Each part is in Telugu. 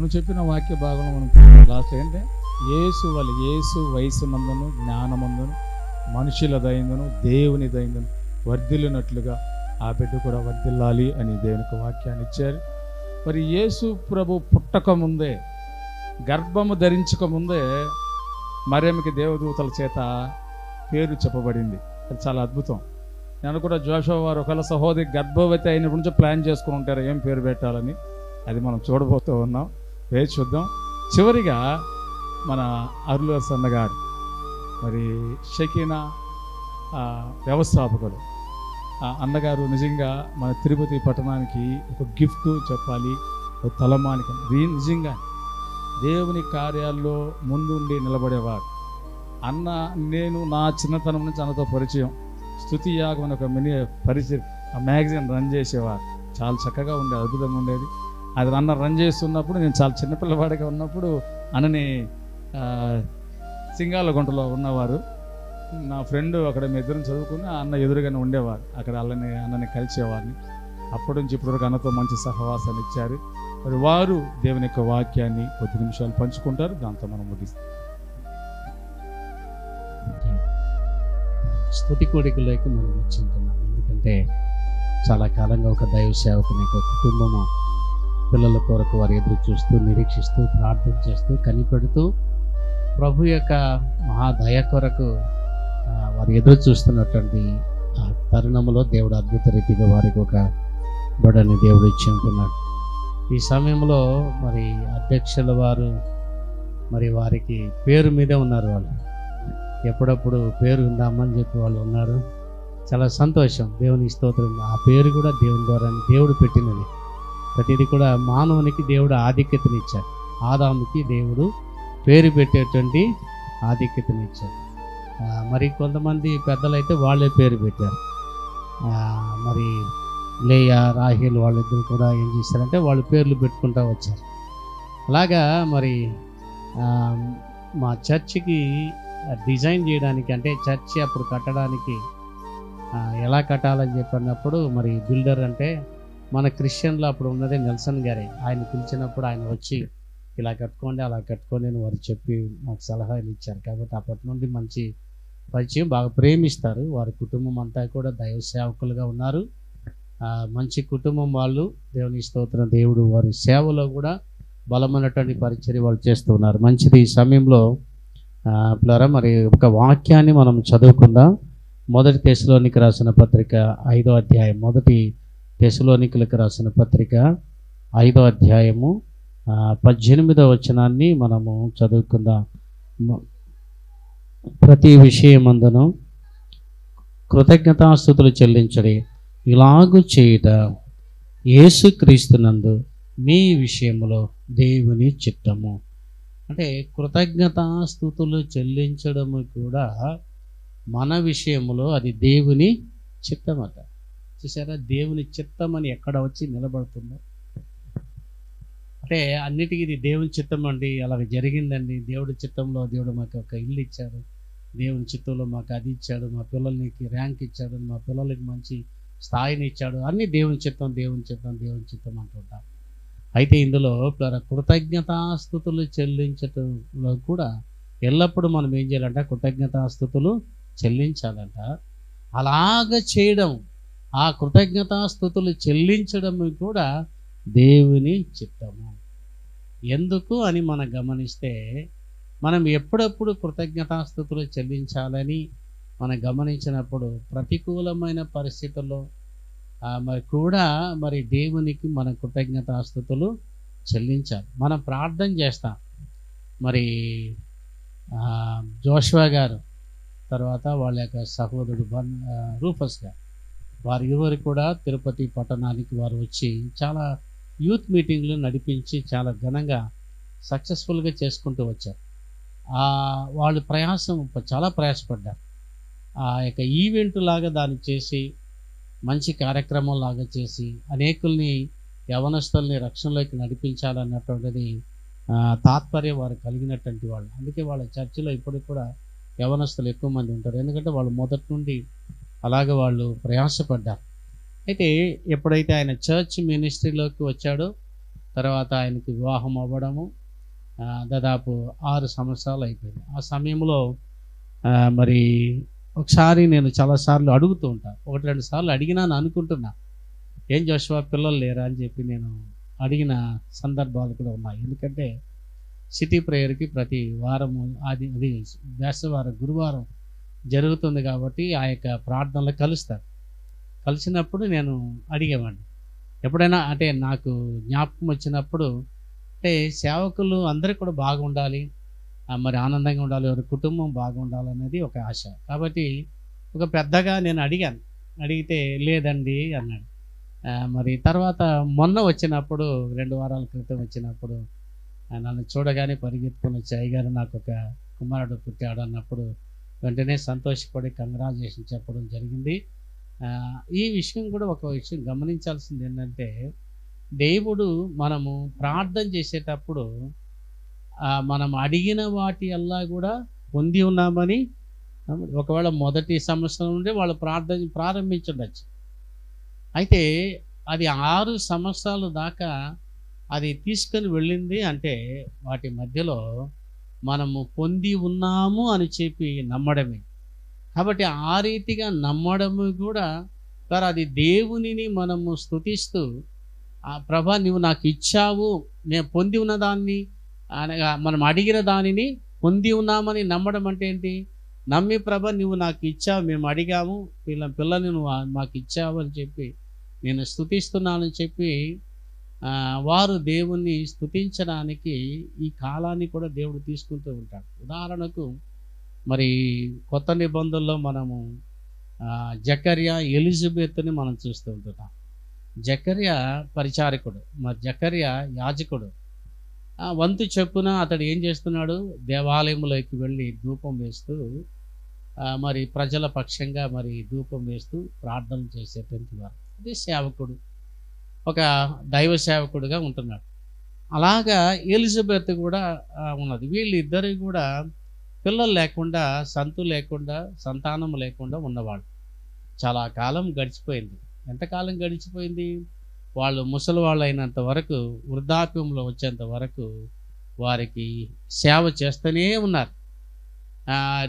తను చెప్పిన వాక్య భాగంలో మనం లాస్ట్ ఏంటంటే యేసు వయసునందును జ్ఞానమందును మనుషుల దయందును దేవుని దయందును వర్ధిల్లినట్లుగా ఆ బిడ్డ కూడా వర్ధిల్లాలి అని దేవునికి వాక్యాన్ని ఇచ్చారు. మరి యేసు ప్రభు పుట్టక ముందే, గర్భము ధరించక ముందే మరియమ్మకి దేవదూతల చేత పేరు చెప్పబడింది. అది చాలా అద్భుతం. నేను కూడా జోషువ వారు ఒకవేళ సహోదరి గర్భవతి అయినప్పటి నుంచి ప్లాన్ చేసుకుని ఉంటారు ఏం పేరు పెట్టాలని. అది మనం చూడబోతూ ఉన్నాం, వేచి చూద్దాం. చివరిగా మన అరుళర్ సన్నగారు మరి షకీనా వ్యవస్థాపకులు అన్నగారు నిజంగా మన తిరుపతి పట్టణానికి ఒక గిఫ్ట్ చెప్పాలి, ఒక తలమానికం. నిజంగా దేవుని కార్యాల్లో ముందుండి నిలబడేవారు. అన్న నేను నా చిన్నతనం నుంచి అన్నతో పరిచయం. స్తుతి యాగం అని ఒక మినీ పరిచయం ఆ మ్యాగజైన్ రన్ చేసేవారు. చాలా చక్కగా ఉండేది, అద్భుతంగా ఉండేది. అది అన్న రన్ చేస్తున్నప్పుడు నేను చాలా చిన్నపిల్లవాడిగా ఉన్నప్పుడు అన్నని సింగాలగుంటలో ఉన్నవారు. నా ఫ్రెండ్ అక్కడ మీ ఇద్దరం చదువుకుని అన్న ఎదురుగానే ఉండేవారు. అక్కడ అన్నని కలిసేవారిని. అప్పటి నుంచి ఇప్పటివరకు అన్నతో మంచి సహవాసాన్ని ఇచ్చారు. మరి వారు దేవుని యొక్క వాక్యాన్ని కొద్ది నిమిషాలు పంచుకుంటారు, దాంతో మనం ముగిస్తాం. స్తుతి కోడికలోకి మనం వచ్చి ఉంటున్నాం. ఎందుకంటే చాలా కాలంగా ఒక దైవ సేవకుని యొక్క కుటుంబము పిల్లల కొరకు వారు ఎదురు చూస్తూ, నిరీక్షిస్తూ, ప్రార్థన చేస్తూ, కనిపెడుతూ ప్రభు యొక్క మహాదయ కొరకు వారు ఎదురు చూస్తున్నటువంటి ఆ తరుణంలో దేవుడు అద్భుత రీతిగా వారికి ఒక బడని దేవుడు ఇచ్చి ఉంటున్నాడు. ఈ సమయంలో మరి అధ్యక్షుల వారు మరి వారికి పేరు మీదే ఉన్నారు. వాళ్ళు ఎప్పుడప్పుడు పేరు ఉందామని చెప్పి వాళ్ళు ఉన్నారు. చాలా సంతోషం, దేవుని స్తోత్రం. ఆ పేరు కూడా దేవుని ద్వారా దేవుడు పెట్టినది. ప్రతిదీ కూడా మానవునికి దేవుడు ఆధిక్యతనిచ్చాడు. ఆదాముకి దేవుడు పేరు పెట్టేటువంటి ఆధిక్యతనిచ్చాడు. మరి కొంతమంది పెద్దలైతే వాళ్ళే పేరు పెట్టారు. మరి లేయా, రాహేల్ వాళ్ళిద్దరు కూడా ఏం చేశారంటే వాళ్ళు పేర్లు పెట్టుకుంటూ వచ్చారు. అలాగా మరి మా చర్చికి డిజైన్ చేయడానికి, అంటే చర్చి అప్పుడు కట్టడానికి ఎలా కట్టాలని చెప్పినప్పుడు మరి బిల్డర్ అంటే మన క్రిస్టియన్లో అప్పుడు ఉన్నదే నెల్సన్ గారే. ఆయన పిలిచినప్పుడు ఆయన వచ్చి ఇలా కట్టుకోండి, అలా కట్టుకోండి అని వారు చెప్పి మాకు సలహాలు ఇచ్చారు. కాబట్టి అప్పటి నుండి మంచి పరిచయం, బాగా ప్రేమిస్తారు. వారి కుటుంబం అంతా కూడా దైవ సేవకులుగా ఉన్నారు. మంచి కుటుంబం వాళ్ళు. దేవుని స్తోత్రం. దేవుడు వారి సేవలో కూడా బలమైనటువంటి పరిచర్య వాళ్ళు చేస్తూ ఉన్నారు. మంచిది. ఈ సమయంలో పిల్లరా మరి ఒక వాక్యాన్ని మనం చదువుకుందాం. మొదటి తెస్సలోనికి రాసిన పత్రిక 5వ అధ్యాయం. మొదటి తెస్సలోనికులకు రాసిన పత్రిక 5వ అధ్యాయము 18వ వచనాన్ని మనము చదువుకుందాం. ప్రతి విషయమందును కృతజ్ఞతాస్తుతులు చెల్లించడి, ఇలాగు చేయుట యేసుక్రీస్తునందు మీ విషయములో దేవుని చిత్తము. అంటే కృతజ్ఞతాస్తుతులు చెల్లించడము కూడా మన విషయములో అది దేవుని చిత్తమట. చూసారా, దేవుని చిత్తం అని ఎక్కడ వచ్చి నిలబడుతుందో. అంటే అన్నిటికీ ఇది దేవుని చిత్తం అండి, అలాగ జరిగిందండి. దేవుడి చిత్తంలో దేవుడు మాకు ఒక ఇల్లు ఇచ్చాడు, దేవుని చిత్తంలో మాకు అది ఇచ్చాడు, మా పిల్లలకి ర్యాంక్ ఇచ్చాడు, మా పిల్లలకి మంచి స్థాయిని ఇచ్చాడు, అన్నీ దేవుని చిత్తం, దేవుని చిత్తం, దేవుని చిత్తం అంటుంటాం. అయితే ఇందులో కృతజ్ఞతాస్తుతులు చెల్లించటంలో కూడా ఎల్లప్పుడూ మనం ఏం చేయాలంట? కృతజ్ఞతాస్తుతులు చెల్లించాలంట. అలాగ చేయడం, ఆ కృతజ్ఞతాస్తుతులు చెల్లించడం కూడా దేవుని చిత్తము. ఎందుకు అని మనం గమనిస్తే, మనం ఎప్పుడప్పుడు కృతజ్ఞతాస్తుతులు చెల్లించాలని మనం గమనించినప్పుడు ప్రతికూలమైన పరిస్థితుల్లో మరి కూడా మరి దేవునికి మన కృతజ్ఞతాస్తుతులు చెల్లించాలి. మనం ప్రార్థన చేస్తాం. మరి జోషువా గారు, తర్వాత వాళ్ళ యొక్క సహోదరుడు రూఫస్ గారు, వారి ఇరువురు కూడా తిరుపతి పట్టణానికి వారు వచ్చి చాలా యూత్ మీటింగ్లు నడిపించి చాలా ఘనంగా సక్సెస్ఫుల్గా చేసుకుంటూ వచ్చారు. వాళ్ళు చాలా ప్రయాసపడ్డారు. ఆ యొక్క ఈవెంట్ లాగా దాన్ని చేసి, మంచి కార్యక్రమం లాగా చేసి అనేకుల్ని, యవనస్తుల్ని రక్షణలోకి నడిపించాలన్నటువంటిది తాత్పర్యం వారు కలిగినటువంటి వాళ్ళు. అందుకే వాళ్ళ చర్చిలో ఇప్పటికి కూడా యవనస్తులు ఎక్కువ మంది ఉంటారు. ఎందుకంటే వాళ్ళు మొదటి నుండి అలాగే వాళ్ళు ప్రయాసపడ్డారు. అయితే ఎప్పుడైతే ఆయన చర్చ్ మినిస్ట్రీలోకి వచ్చాడో తర్వాత ఆయనకి వివాహం అవ్వడము దాదాపు 6 సంవత్సరాలు అయిపోయింది. ఆ సమయంలో మరి ఒకసారి నేను చాలాసార్లు అడుగుతూ ఉంటాను, 1-2 సార్లు అడిగినాను అనుకుంటున్నా, ఏం జోషువా పిల్లలు లేరా అని చెప్పి నేను అడిగిన సందర్భాలు కూడా ఉన్నాయి. ఎందుకంటే సిటీ ప్రేయర్కి ప్రతి వారము అది వేసవారం గురువారం జరుగుతుంది కాబట్టి ఆ యొక్క ప్రార్థనలు కలుస్తారు. కలిసినప్పుడు నేను అడిగేవాడిని, ఎప్పుడైనా అంటే నాకు జ్ఞాపకం వచ్చినప్పుడు, అంటే సేవకులు అందరూ కూడా బాగుండాలి, మరి ఆనందంగా ఉండాలి, ఎవరి కుటుంబం బాగుండాలనేది ఒక ఆశ. కాబట్టి ఒక పెద్దగా నేను అడిగాను, అడిగితే లేదండి అన్నాడు. మరి తర్వాత మొన్న వచ్చినప్పుడు 2 వారాల క్రితం వచ్చినప్పుడు నన్ను చూడగానే పరిగెత్తుకుని వచ్చి, అయ్యగారు నాకు ఒక కుమారుడు పుట్టాడు అన్నప్పుడు వెంటనే సంతోషపడి కంగ్రాచులేషన్ చెప్పడం జరిగింది. ఈ విషయం కూడా ఒక విషయం గమనించాల్సింది ఏంటంటే, దేవుడు మనము ప్రార్థన చేసేటప్పుడు మనం అడిగిన వాటి అల్లా కూడా పొంది ఉన్నామని, ఒకవేళ మొదటి సంవత్సరం నుండి వాళ్ళు ప్రార్థన ప్రారంభించవచ్చు. అయితే అది 6 సంవత్సరాల దాకా అది తీసుకొని వెళ్ళింది అంటే వాటి మధ్యలో మనము పొంది ఉన్నాము అని చెప్పి నమ్మడమే. కాబట్టి ఆ రీతిగా నమ్మడము కూడా సార్, అది దేవునిని మనము స్తుతిస్తూ, ప్రభా నువ్వు నాకు ఇచ్చావు, నేను పొంది ఉన్న దాన్ని అనగా మనం అడిగిన దానిని పొంది ఉన్నామని నమ్మడం అంటే ఏంటి? నమ్మి ప్రభా నువ్వు నాకు ఇచ్చావు, మేము అడిగాము, పిల్లని నువ్వు మాకు ఇచ్చావు అని చెప్పి నేను స్తుతిస్తున్నానని చెప్పి వారు దేవుణ్ణి స్తుతించడానికి ఈ కాలాన్ని కూడా దేవుడు తీసుకుంటూ ఉంటాడు. ఉదాహరణకు మరి కొత్త నిబంధనలో మనము జకర్యా ఎలిజబెత్ని మనం చూస్తూ ఉంటున్నాం. జకర్యా పరిచారకుడు, మరి జకర్యా యాజకుడు. వంతు చెప్పున అతడు ఏం చేస్తున్నాడు? దేవాలయంలోకి వెళ్ళి ధూపం వేస్తూ మరి ప్రజల పక్షంగా మరి ధూపం వేస్తూ ప్రార్థన చేసేటువంటి వారు. అదే సేవకుడు, ఒక దైవ సేవకుడుగా ఉంటున్నాడు. అలాగా ఎలిజబెత్ కూడా ఉన్నది. వీళ్ళిద్దరు కూడా పిల్లలు లేకుండా, సంతానం లేకుండా ఉన్నవాళ్ళు. చాలా కాలం గడిచిపోయింది. ఎంతకాలం గడిచిపోయింది? వాళ్ళు ముసలి వాళ్ళు అయినంత వరకు, వృద్ధాప్యంలో వచ్చేంత వరకు వారికి సేవ చేస్తూనే ఉన్నారు.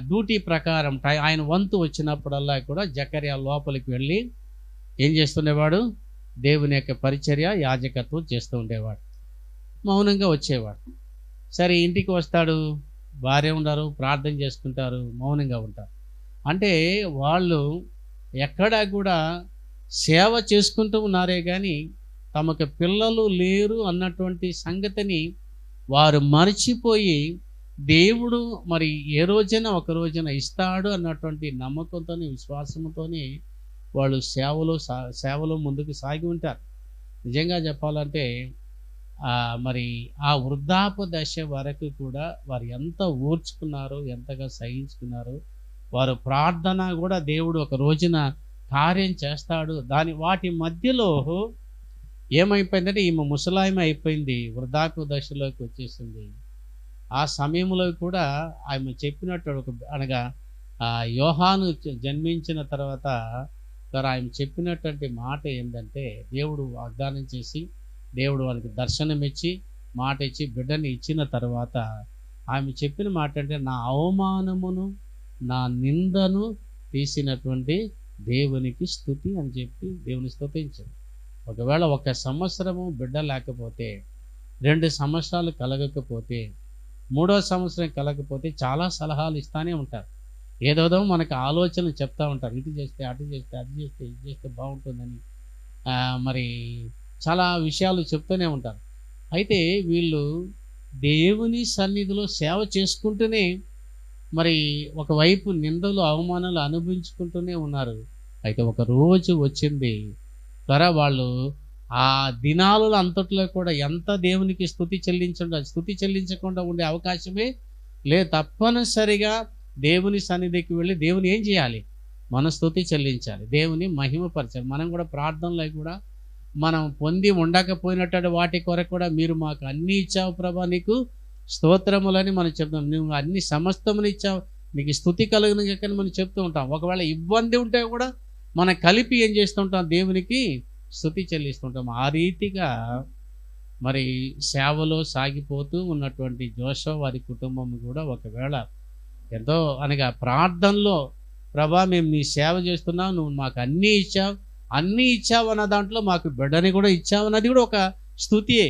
డ్యూటీ ప్రకారం ఆయన వంతు వచ్చినప్పుడల్లా కూడా జకర్యా లోపలికి వెళ్ళి ఏం చేస్తుండేవాడు? దేవుని యొక్క పరిచర్య, యాజకత్వం చేస్తూ ఉండేవాడు. మౌనంగా వచ్చేవాడు. సరే ఇంటికి వస్తాడు, భార్య ఉన్నారు, ప్రార్థన చేసుకుంటారు, మౌనంగా ఉంటారు. అంటే వాళ్ళు ఎక్కడా కూడా సేవ చేసుకుంటూ ఉన్నారే కానీ తమకు పిల్లలు లేరు అన్నటువంటి సంగతిని వారు మర్చిపోయి, దేవుడు మరి ఏ రోజైనా ఒక రోజున ఇస్తాడు అన్నటువంటి నమ్మకంతోని, విశ్వాసంతోని వాళ్ళు సేవలో ముందుకు సాగి ఉంటారు. నిజంగా చెప్పాలంటే మరి ఆ వృద్ధాప్య దశ వరకు కూడా వారు ఎంత ఓర్చుకున్నారో, ఎంతగా సహించుకున్నారో, వారు ప్రార్థన కూడా దేవుడు ఒక రోజున కార్యం చేస్తాడు. వాటి మధ్యలో ఏమైపోయిందంటే ఈమె ముసలాయమ అయిపోయింది, వృద్ధాప్య దశలోకి వచ్చేసింది. ఆ సమయంలో కూడా ఆమె చెప్పినట్టు అనగా యోహాను జన్మించిన తర్వాత ఆయన చెప్పినటువంటి మాట ఏంటంటే, దేవుడు వాగ్దానం చేసి, దేవుడు వారికి దర్శనం ఇచ్చి, మాట ఇచ్చి, బిడ్డని ఇచ్చిన తర్వాత ఆమె చెప్పిన మాట అంటే, నా అవమానమును నా నిందను తీసినటువంటి దేవునికి స్తుతి అని చెప్పి దేవుని స్తుతించింది. ఒకవేళ 1 సంవత్సరము బిడ్డ లేకపోతే, 2 సంవత్సరాలు కలగకపోతే, 3వ సంవత్సరం కలగకపోతే చాలా సలహాలు ఇస్తానే ఉంటారు. ఏదోదో మనకు ఆలోచనలు చెప్తా ఉంటారు, ఇటు చేస్తే, అటు చేస్తే, అది చేస్తే, ఇది చేస్తే బాగుంటుందని మరి చాలా విషయాలు చెప్తూనే ఉంటారు. అయితే వీళ్ళు దేవుని సన్నిధిలో సేవ చేసుకుంటూనే మరి ఒకవైపు నిందలు, అవమానాలు అనుభవించుకుంటూనే ఉన్నారు. అయితే ఒక రోజు వచ్చింది, వాళ్ళు ఆ దినాలలో అంతట్లో కూడా ఎంత దేవునికి స్తుతి చెల్లించకుండా ఉండే అవకాశమే లేదు. తప్పనిసరిగా దేవుని సన్నిధికి వెళ్ళి దేవుని ఏం చేయాలి? మన స్తుతి చెల్లించాలి, దేవుని మహిమపరచాలి. మనం కూడా ప్రార్థనలో కూడా మనం పొంది ఉండకపోయినట్టు వాటి కొరకు కూడా, మీరు మాకు అన్నీ ఇచ్చావు ప్రభా, నీకు స్తోత్రములని మనం చెప్తాం. నువ్వు అన్ని సమస్తములు ఇచ్చావు, నీకు స్తుతి కలుగును కానీ మనం చెప్తూ ఉంటాం. ఒకవేళ ఇబ్బంది ఉంటే కూడా మనం కలిపి ఏం చేస్తుంటాం? దేవునికి స్తుతి చెల్లిస్తుంటాం. ఆ రీతిగా మరి సేవలో సాగిపోతూ ఉన్నటువంటి జోషువ వారి కుటుంబం కూడా ఒకవేళ ఎంతో అనగా ప్రార్థనలో, ప్రభా మేము నీ సేవ చేస్తున్నావు, నువ్వు మాకు అన్నీ ఇచ్చావు అన్న దాంట్లో మాకు బిడ్డని కూడా ఇచ్చావు అన్నది కూడా ఒక స్తుతియే.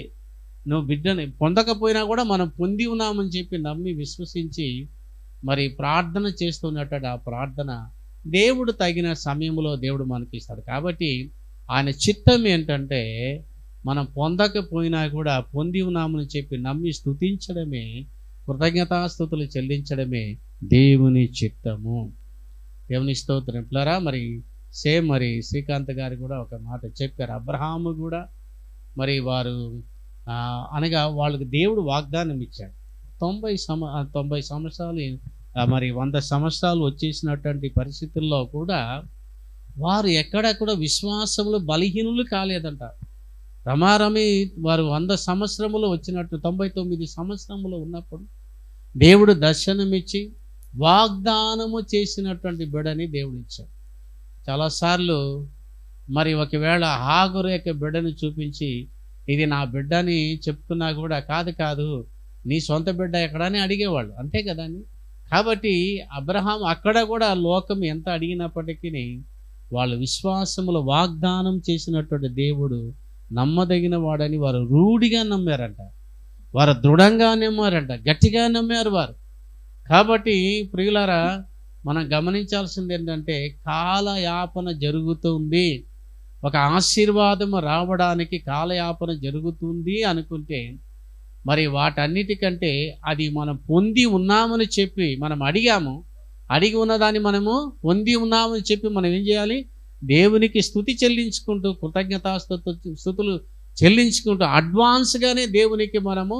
నువ్వు బిడ్డని పొందకపోయినా కూడా మనం పొంది ఉన్నామని చెప్పి నమ్మి విశ్వసించి మరి ప్రార్థన చేస్తున్నట్టు ఆ ప్రార్థన దేవుడు తగిన సమయంలో దేవుడు మనకి ఇస్తాడు. కాబట్టి ఆయన చిత్తం ఏంటంటే మనం పొందకపోయినా కూడా పొంది ఉన్నామని చెప్పి నమ్మి స్తుతించడమే, కృతజ్ఞతాస్తుతులు చెల్లించడమే దేవుని చిత్తము. దేవుని స్తోత్రం. పిల్లరా, మరి సేమ్ మరి శ్రీకాంత్ గారు కూడా ఒక మాట చెప్పారు. అబ్రహాము కూడా మరి వారు అనగా వాళ్ళకి దేవుడు వాగ్దానం ఇచ్చాడు. 90 సంవత్సరాలు మరి 100 సంవత్సరాలు వచ్చేసినటువంటి పరిస్థితుల్లో కూడా వారు ఎక్కడ కూడా విశ్వాసంలో బలహీనులు కాలేదంట. రమారమి వారు 100 సంవత్సరములు వచ్చినట్టు 99 సంవత్సరములు ఉన్నప్పుడు దేవుడు దర్శనమిచ్చి వాగ్దానము చేసినటువంటి బిడ్డని దేవుడు ఇచ్చాడు. చాలాసార్లు మరి ఒకవేళ హాగరు యొక్క బిడ్డని చూపించి ఇది నా బిడ్డని చెప్తున్నా కూడా కాదు నీ సొంత బిడ్డ ఎక్కడని అడిగేవాళ్ళు, అంతే కదా. కాబట్టి అబ్రహాం అక్కడ కూడా లోకం ఎంత అడిగినప్పటికీ వాళ్ళు విశ్వాసములో వాగ్దానం చేసినటువంటి దేవుడు నమ్మదగిన వాడని వారు రూఢిగా నమ్మారంట, వారు దృఢంగా నమ్మారంట, గట్టిగా నమ్మారు వారు. కాబట్టి ప్రియులారా, మనం గమనించాల్సింది ఏంటంటే కాలయాపన జరుగుతుంది, ఒక ఆశీర్వాదము రావడానికి కాలయాపన జరుగుతుంది అనుకుంటే మరి వాటన్నిటికంటే అది మనం పొంది ఉన్నామని చెప్పి మనం అడిగి ఉన్నదాన్ని మనము పొంది ఉన్నామని చెప్పి మనం ఏం చేయాలి? దేవునికి స్తుతి చెల్లించుకుంటూ కృతజ్ఞతాస్తుతులు చెల్లించుకుంటూ అడ్వాన్స్గానే దేవునికి మనము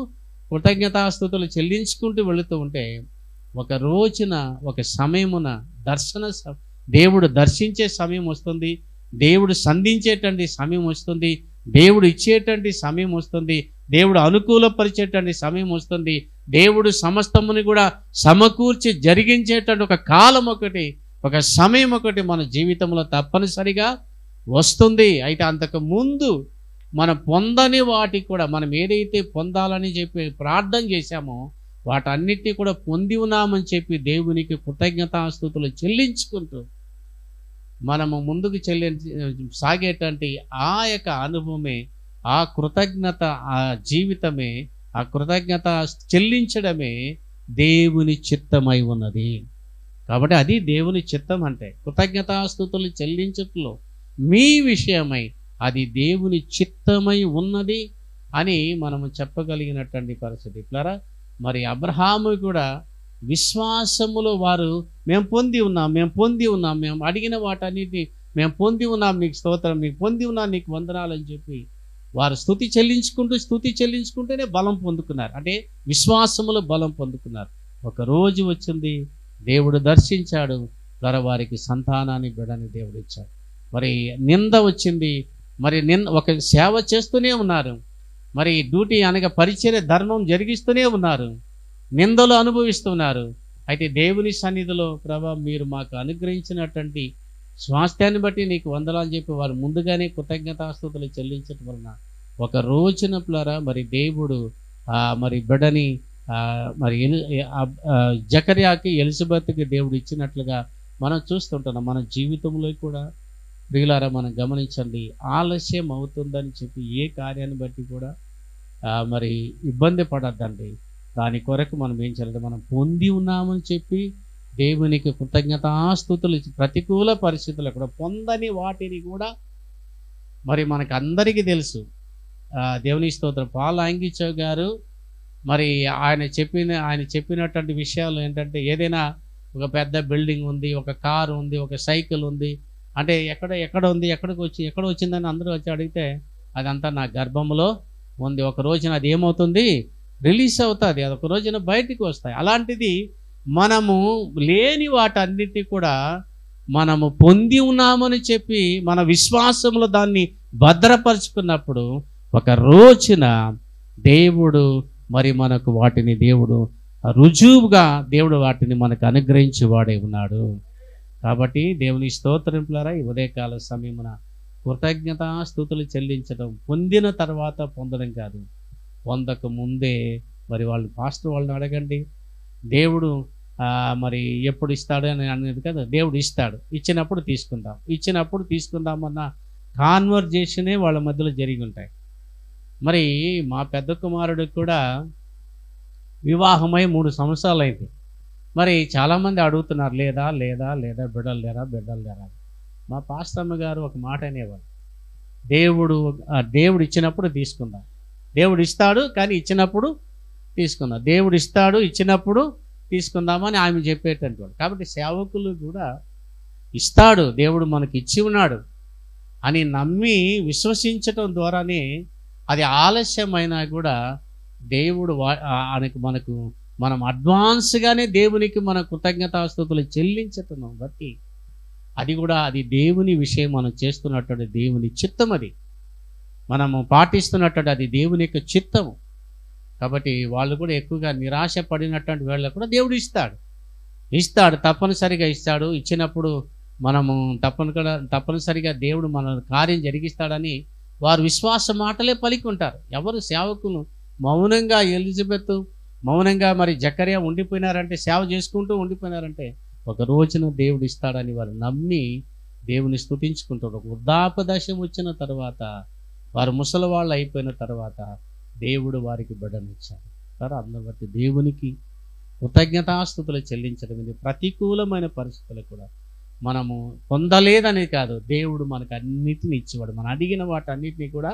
కృతజ్ఞతాస్తుతులు చెల్లించుకుంటూ వెళుతూ ఉంటే ఒక రోజున ఒక సమయమున దేవుడు దర్శించే సమయం వస్తుంది, దేవుడు సంధించేటువంటి సమయం వస్తుంది, దేవుడు ఇచ్చేటువంటి సమయం వస్తుంది, దేవుడు అనుకూలపరిచేటువంటి సమయం వస్తుంది, దేవుడు సమస్తముని కూడా సమకూర్చి జరిగించేటువంటి ఒక కాలం ఒకటి, ఒక సమయం ఒకటి మన జీవితంలో తప్పనిసరిగా వస్తుంది. అయితే అంతకు ముందు మనం పొందని వాటికి కూడా మనం ఏదైతే పొందాలని చెప్పి ప్రార్థన చేశామో వాటన్నిటినీ కూడా పొంది ఉన్నామని చెప్పి దేవునికి కృతజ్ఞతాస్తుతులు చెల్లించుకుంటూ మనము ముందుకు సాగేటువంటి ఆ యొక్క అనుభవమే, ఆ కృతజ్ఞత, ఆ జీవితమే, ఆ కృతజ్ఞత చెల్లించడమే దేవుని చిత్తమై ఉన్నది. కాబట్టి అది దేవుని చిత్తం అంటే కృతజ్ఞతాస్తుతులు చెల్లించట్లో మీ విషయమై అది దేవుని చిత్తమై ఉన్నది అని మనము చెప్పగలిగినటువంటి పరిస్థితి. ఇట్లారా మరి అబ్రహాము కూడా విశ్వాసములో వారు మేము పొంది ఉన్నాం, మేము అడిగిన వాటన్నిటిని మేము పొంది ఉన్నాం, నీకు స్తోత్రం, నీకు పొంది ఉన్నాం, నీకు వందనాలని చెప్పి వారు స్తుతి చెల్లించుకుంటూనే బలం పొందుకున్నారు. అంటే విశ్వాసములో బలం పొందుకున్నారు. ఒక రోజు వచ్చింది, దేవుడు దర్శించాడు, వారికి సంతానాన్ని బిడ్డని దేవుడు ఇచ్చాడు. మరి నింద వచ్చింది, మరి ఒక సేవ చేస్తూనే ఉన్నారు, మరి డ్యూటీ అనగా పరిచర్య ధర్మం జరిగిస్తూనే ఉన్నారు, నిందలు అనుభవిస్తున్నారు. అయితే దేవుని సన్నిధిలో ప్రభా మీరు మాకు అనుగ్రహించినటువంటి స్వాస్థ్యాన్ని బట్టి నీకు వందనాలు చెప్పి వారు ముందుగానే కృతజ్ఞతాస్తుతులు చెల్లించడం వలన ఒక రోజున ప్లరా మరి దేవుడు మరి బిడ్డని మరి జకర్యాకి ఎలిజబెత్కి దేవుడు ఇచ్చినట్లుగా మనం చూస్తుంటున్నాం. మన జీవితంలో కూడా ప్రియులారా మనం గమనించండి, ఆలస్యం అవుతుందని చెప్పి ఏ కార్యాన్ని బట్టి కూడా మరి ఇబ్బంది పడద్దండి. దాని కొరకు మనం ఏం చేయాలంటే మనం పొంది ఉన్నామని చెప్పి దేవునికి కృతజ్ఞతాస్తుతులు ప్రతికూల పరిస్థితులు కూడా పొందని వాటిని కూడా మరి మనకు అందరికీ తెలుసు. దేవుని స్తోత్రం. పాల్ ఆంగిచవ్ గారు మరి ఆయన చెప్పినటువంటి విషయాలు ఏంటంటే ఏదైనా ఒక పెద్ద బిల్డింగ్ ఉంది, ఒక కారు ఉంది, ఒక సైకిల్ ఉంది అంటే ఎక్కడ ఉంది, ఎక్కడ వచ్చిందని అందరూ వచ్చి అడిగితే అదంతా నా గర్భంలో ఉంది, ఒక రోజున అది ఏమవుతుంది, రిలీజ్ అవుతుంది, అది ఒక రోజున బయటికి వస్తాయి. అలాంటిది మనము లేని వాటన్నిటి కూడా మనము పొంది ఉన్నామని చెప్పి మన విశ్వాసంలో దాన్ని భద్రపరుచుకున్నప్పుడు ఒక రోజున దేవుడు మరి మనకు వాటిని దేవుడు రుజువుగా దేవుడు వాటిని మనకు అనుగ్రహించి వాడే ఉన్నాడు. కాబట్టి దేవుని స్తోత్రింపులారా ఈ ఉదయకాల సమయమున కృతజ్ఞతాస్తుతులు చెల్లించడం పొందిన తర్వాత పొందడం కాదు, పొందక ముందే మరి వాళ్ళు పాస్టర్ వాళ్ళని అడగండి, దేవుడు మరి ఎప్పుడు ఇస్తాడు అని అనేది కదా, దేవుడు ఇస్తాడు, ఇచ్చినప్పుడు తీసుకుందామన్న కాన్వర్జేషనే వాళ్ళ మధ్యలో జరిగి ఉంటాయి. మరి మా పెద్ద కుమారుడికి కూడా వివాహమై 3 సంవత్సరాలు అయింది. మరి చాలామంది అడుగుతున్నారు, లేదా బిడ్డలు లేరా. మా పాస్టమ్మ గారు ఒక మాట అనేవాళ్ళు, దేవుడు ఇచ్చినప్పుడు తీసుకుందాం, దేవుడు ఇస్తాడు కానీ ఇచ్చినప్పుడు తీసుకుందాం, దేవుడు ఇస్తాడు ఇచ్చినప్పుడు తీసుకుందామని ఆమె చెప్పేటటువంటి. కాబట్టి సేవకులు కూడా ఇస్తాడు, దేవుడు మనకి ఇచ్చి ఉన్నాడు అని నమ్మి విశ్వసించటం ద్వారానే అది ఆలస్యమైనా కూడా దేవుడు మనం అడ్వాన్స్గానే దేవునికి మన కృతజ్ఞతాస్తుతులు చెల్లించటం బట్టి అది దేవుని విషయం, మనం చేస్తున్నటువంటి దేవుని చిత్తం, అది మనము పాటిస్తున్నటువంటి అది దేవుని యొక్క చిత్తము. కాబట్టి వాళ్ళు కూడా ఎక్కువగా నిరాశ పడినటువంటి వేళ కూడా దేవుడు ఇస్తాడు, తప్పనిసరిగా ఇస్తాడు. ఇచ్చినప్పుడు మనము తప్పనిసరిగా దేవుడు మన కార్యం జరిగిస్తాడని వారు విశ్వాస మాటలే పలికి ఉంటారు. ఎవరు సేవకులు మౌనంగా ఎలిజబెత్ మౌనంగా మరి జకర్యా ఉండిపోయినారంటే, సేవ చేసుకుంటూ ఉండిపోయినారంటే ఒక రోజున దేవుడు ఇస్తాడని వారు నమ్మి దేవుని స్తుతించుకుంటారు. ఒక వృద్ధాపదశ వచ్చిన తర్వాత, వారు ముసలి వాళ్ళు అయిపోయిన తర్వాత దేవుడు వారికి బిడ్డనిచ్చాడు. సరే, అందుని బట్టి దేవునికి కృతజ్ఞతాస్తుతులు చెల్లించడం, ఇది ప్రతికూలమైన పరిస్థితులు కూడా మనము పొందలేదని కాదు, దేవుడు మనకు అన్నిటిని ఇచ్చేవాడు, మనం అడిగిన వాటన్నిటిని కూడా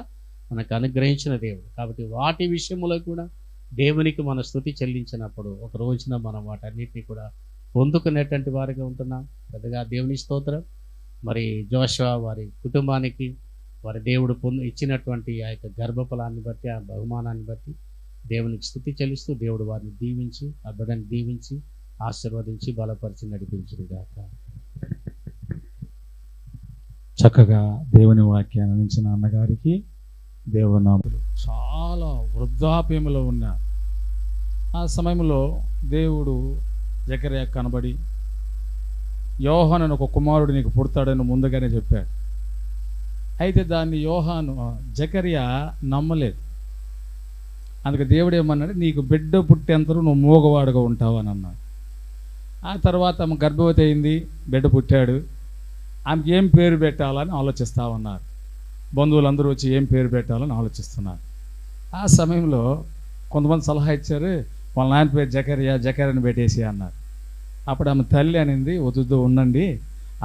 మనకు అనుగ్రహించిన దేవుడు. కాబట్టి వాటి విషయంలో కూడా దేవునికి మన స్తుతి చెల్లించినప్పుడు ఒక రోజున మనం వాటన్నిటిని కూడా పొందుకునేటువంటి వారిగా ఉంటున్నాం. పెద్దగా దేవుని స్తోత్రం. మరి జోషువా వారి కుటుంబానికి వారి దేవుడు ఇచ్చినటువంటి ఆ యొక్క గర్భఫలాన్ని బట్టి, ఆ బహుమానాన్ని బట్టి దేవునికి స్తుతి చెల్లిస్తూ దేవుడు వారిని దీవించి, ఆ బిడ్డని దీవించి ఆశీర్వదించి బలపరిచి నడిపించుగాక. చక్కగా దేవుని వాక్యాన్ని అందించిన అన్నగారికి దేవునామములు. చాలా వృద్ధాప్యంలో ఉన్న ఆ సమయంలో దేవుడు జకర్యా కనబడి, యోహాను ఒక కుమారుడు నీకు పుడతాడని ముందుగానే చెప్పాడు. అయితే దాన్ని జకర్యా నమ్మలేదు. అందుకే దేవుడు ఏమన్నాడు, నీకు బిడ్డ పుట్టేంతలో నువ్వు మూగవాడుగా ఉంటావు అని అన్నాడు. ఆ తర్వాత ఆమె గర్భవతి అయింది, బిడ్డ పుట్టాడు. ఆమెకి ఏం పేరు పెట్టాలని ఆలోచిస్తూ ఉన్నారు. బంధువులందరూ వచ్చి ఏం పేరు పెట్టాలని ఆలోచిస్తున్నారు. ఆ సమయంలో కొంతమంది సలహా ఇచ్చారు, వాళ్ళ నాయన పేరు జకర్యాని పెట్టేసి అన్నారు. అప్పుడు ఆమె తల్లి అనింది, వద్దు ఉండండి,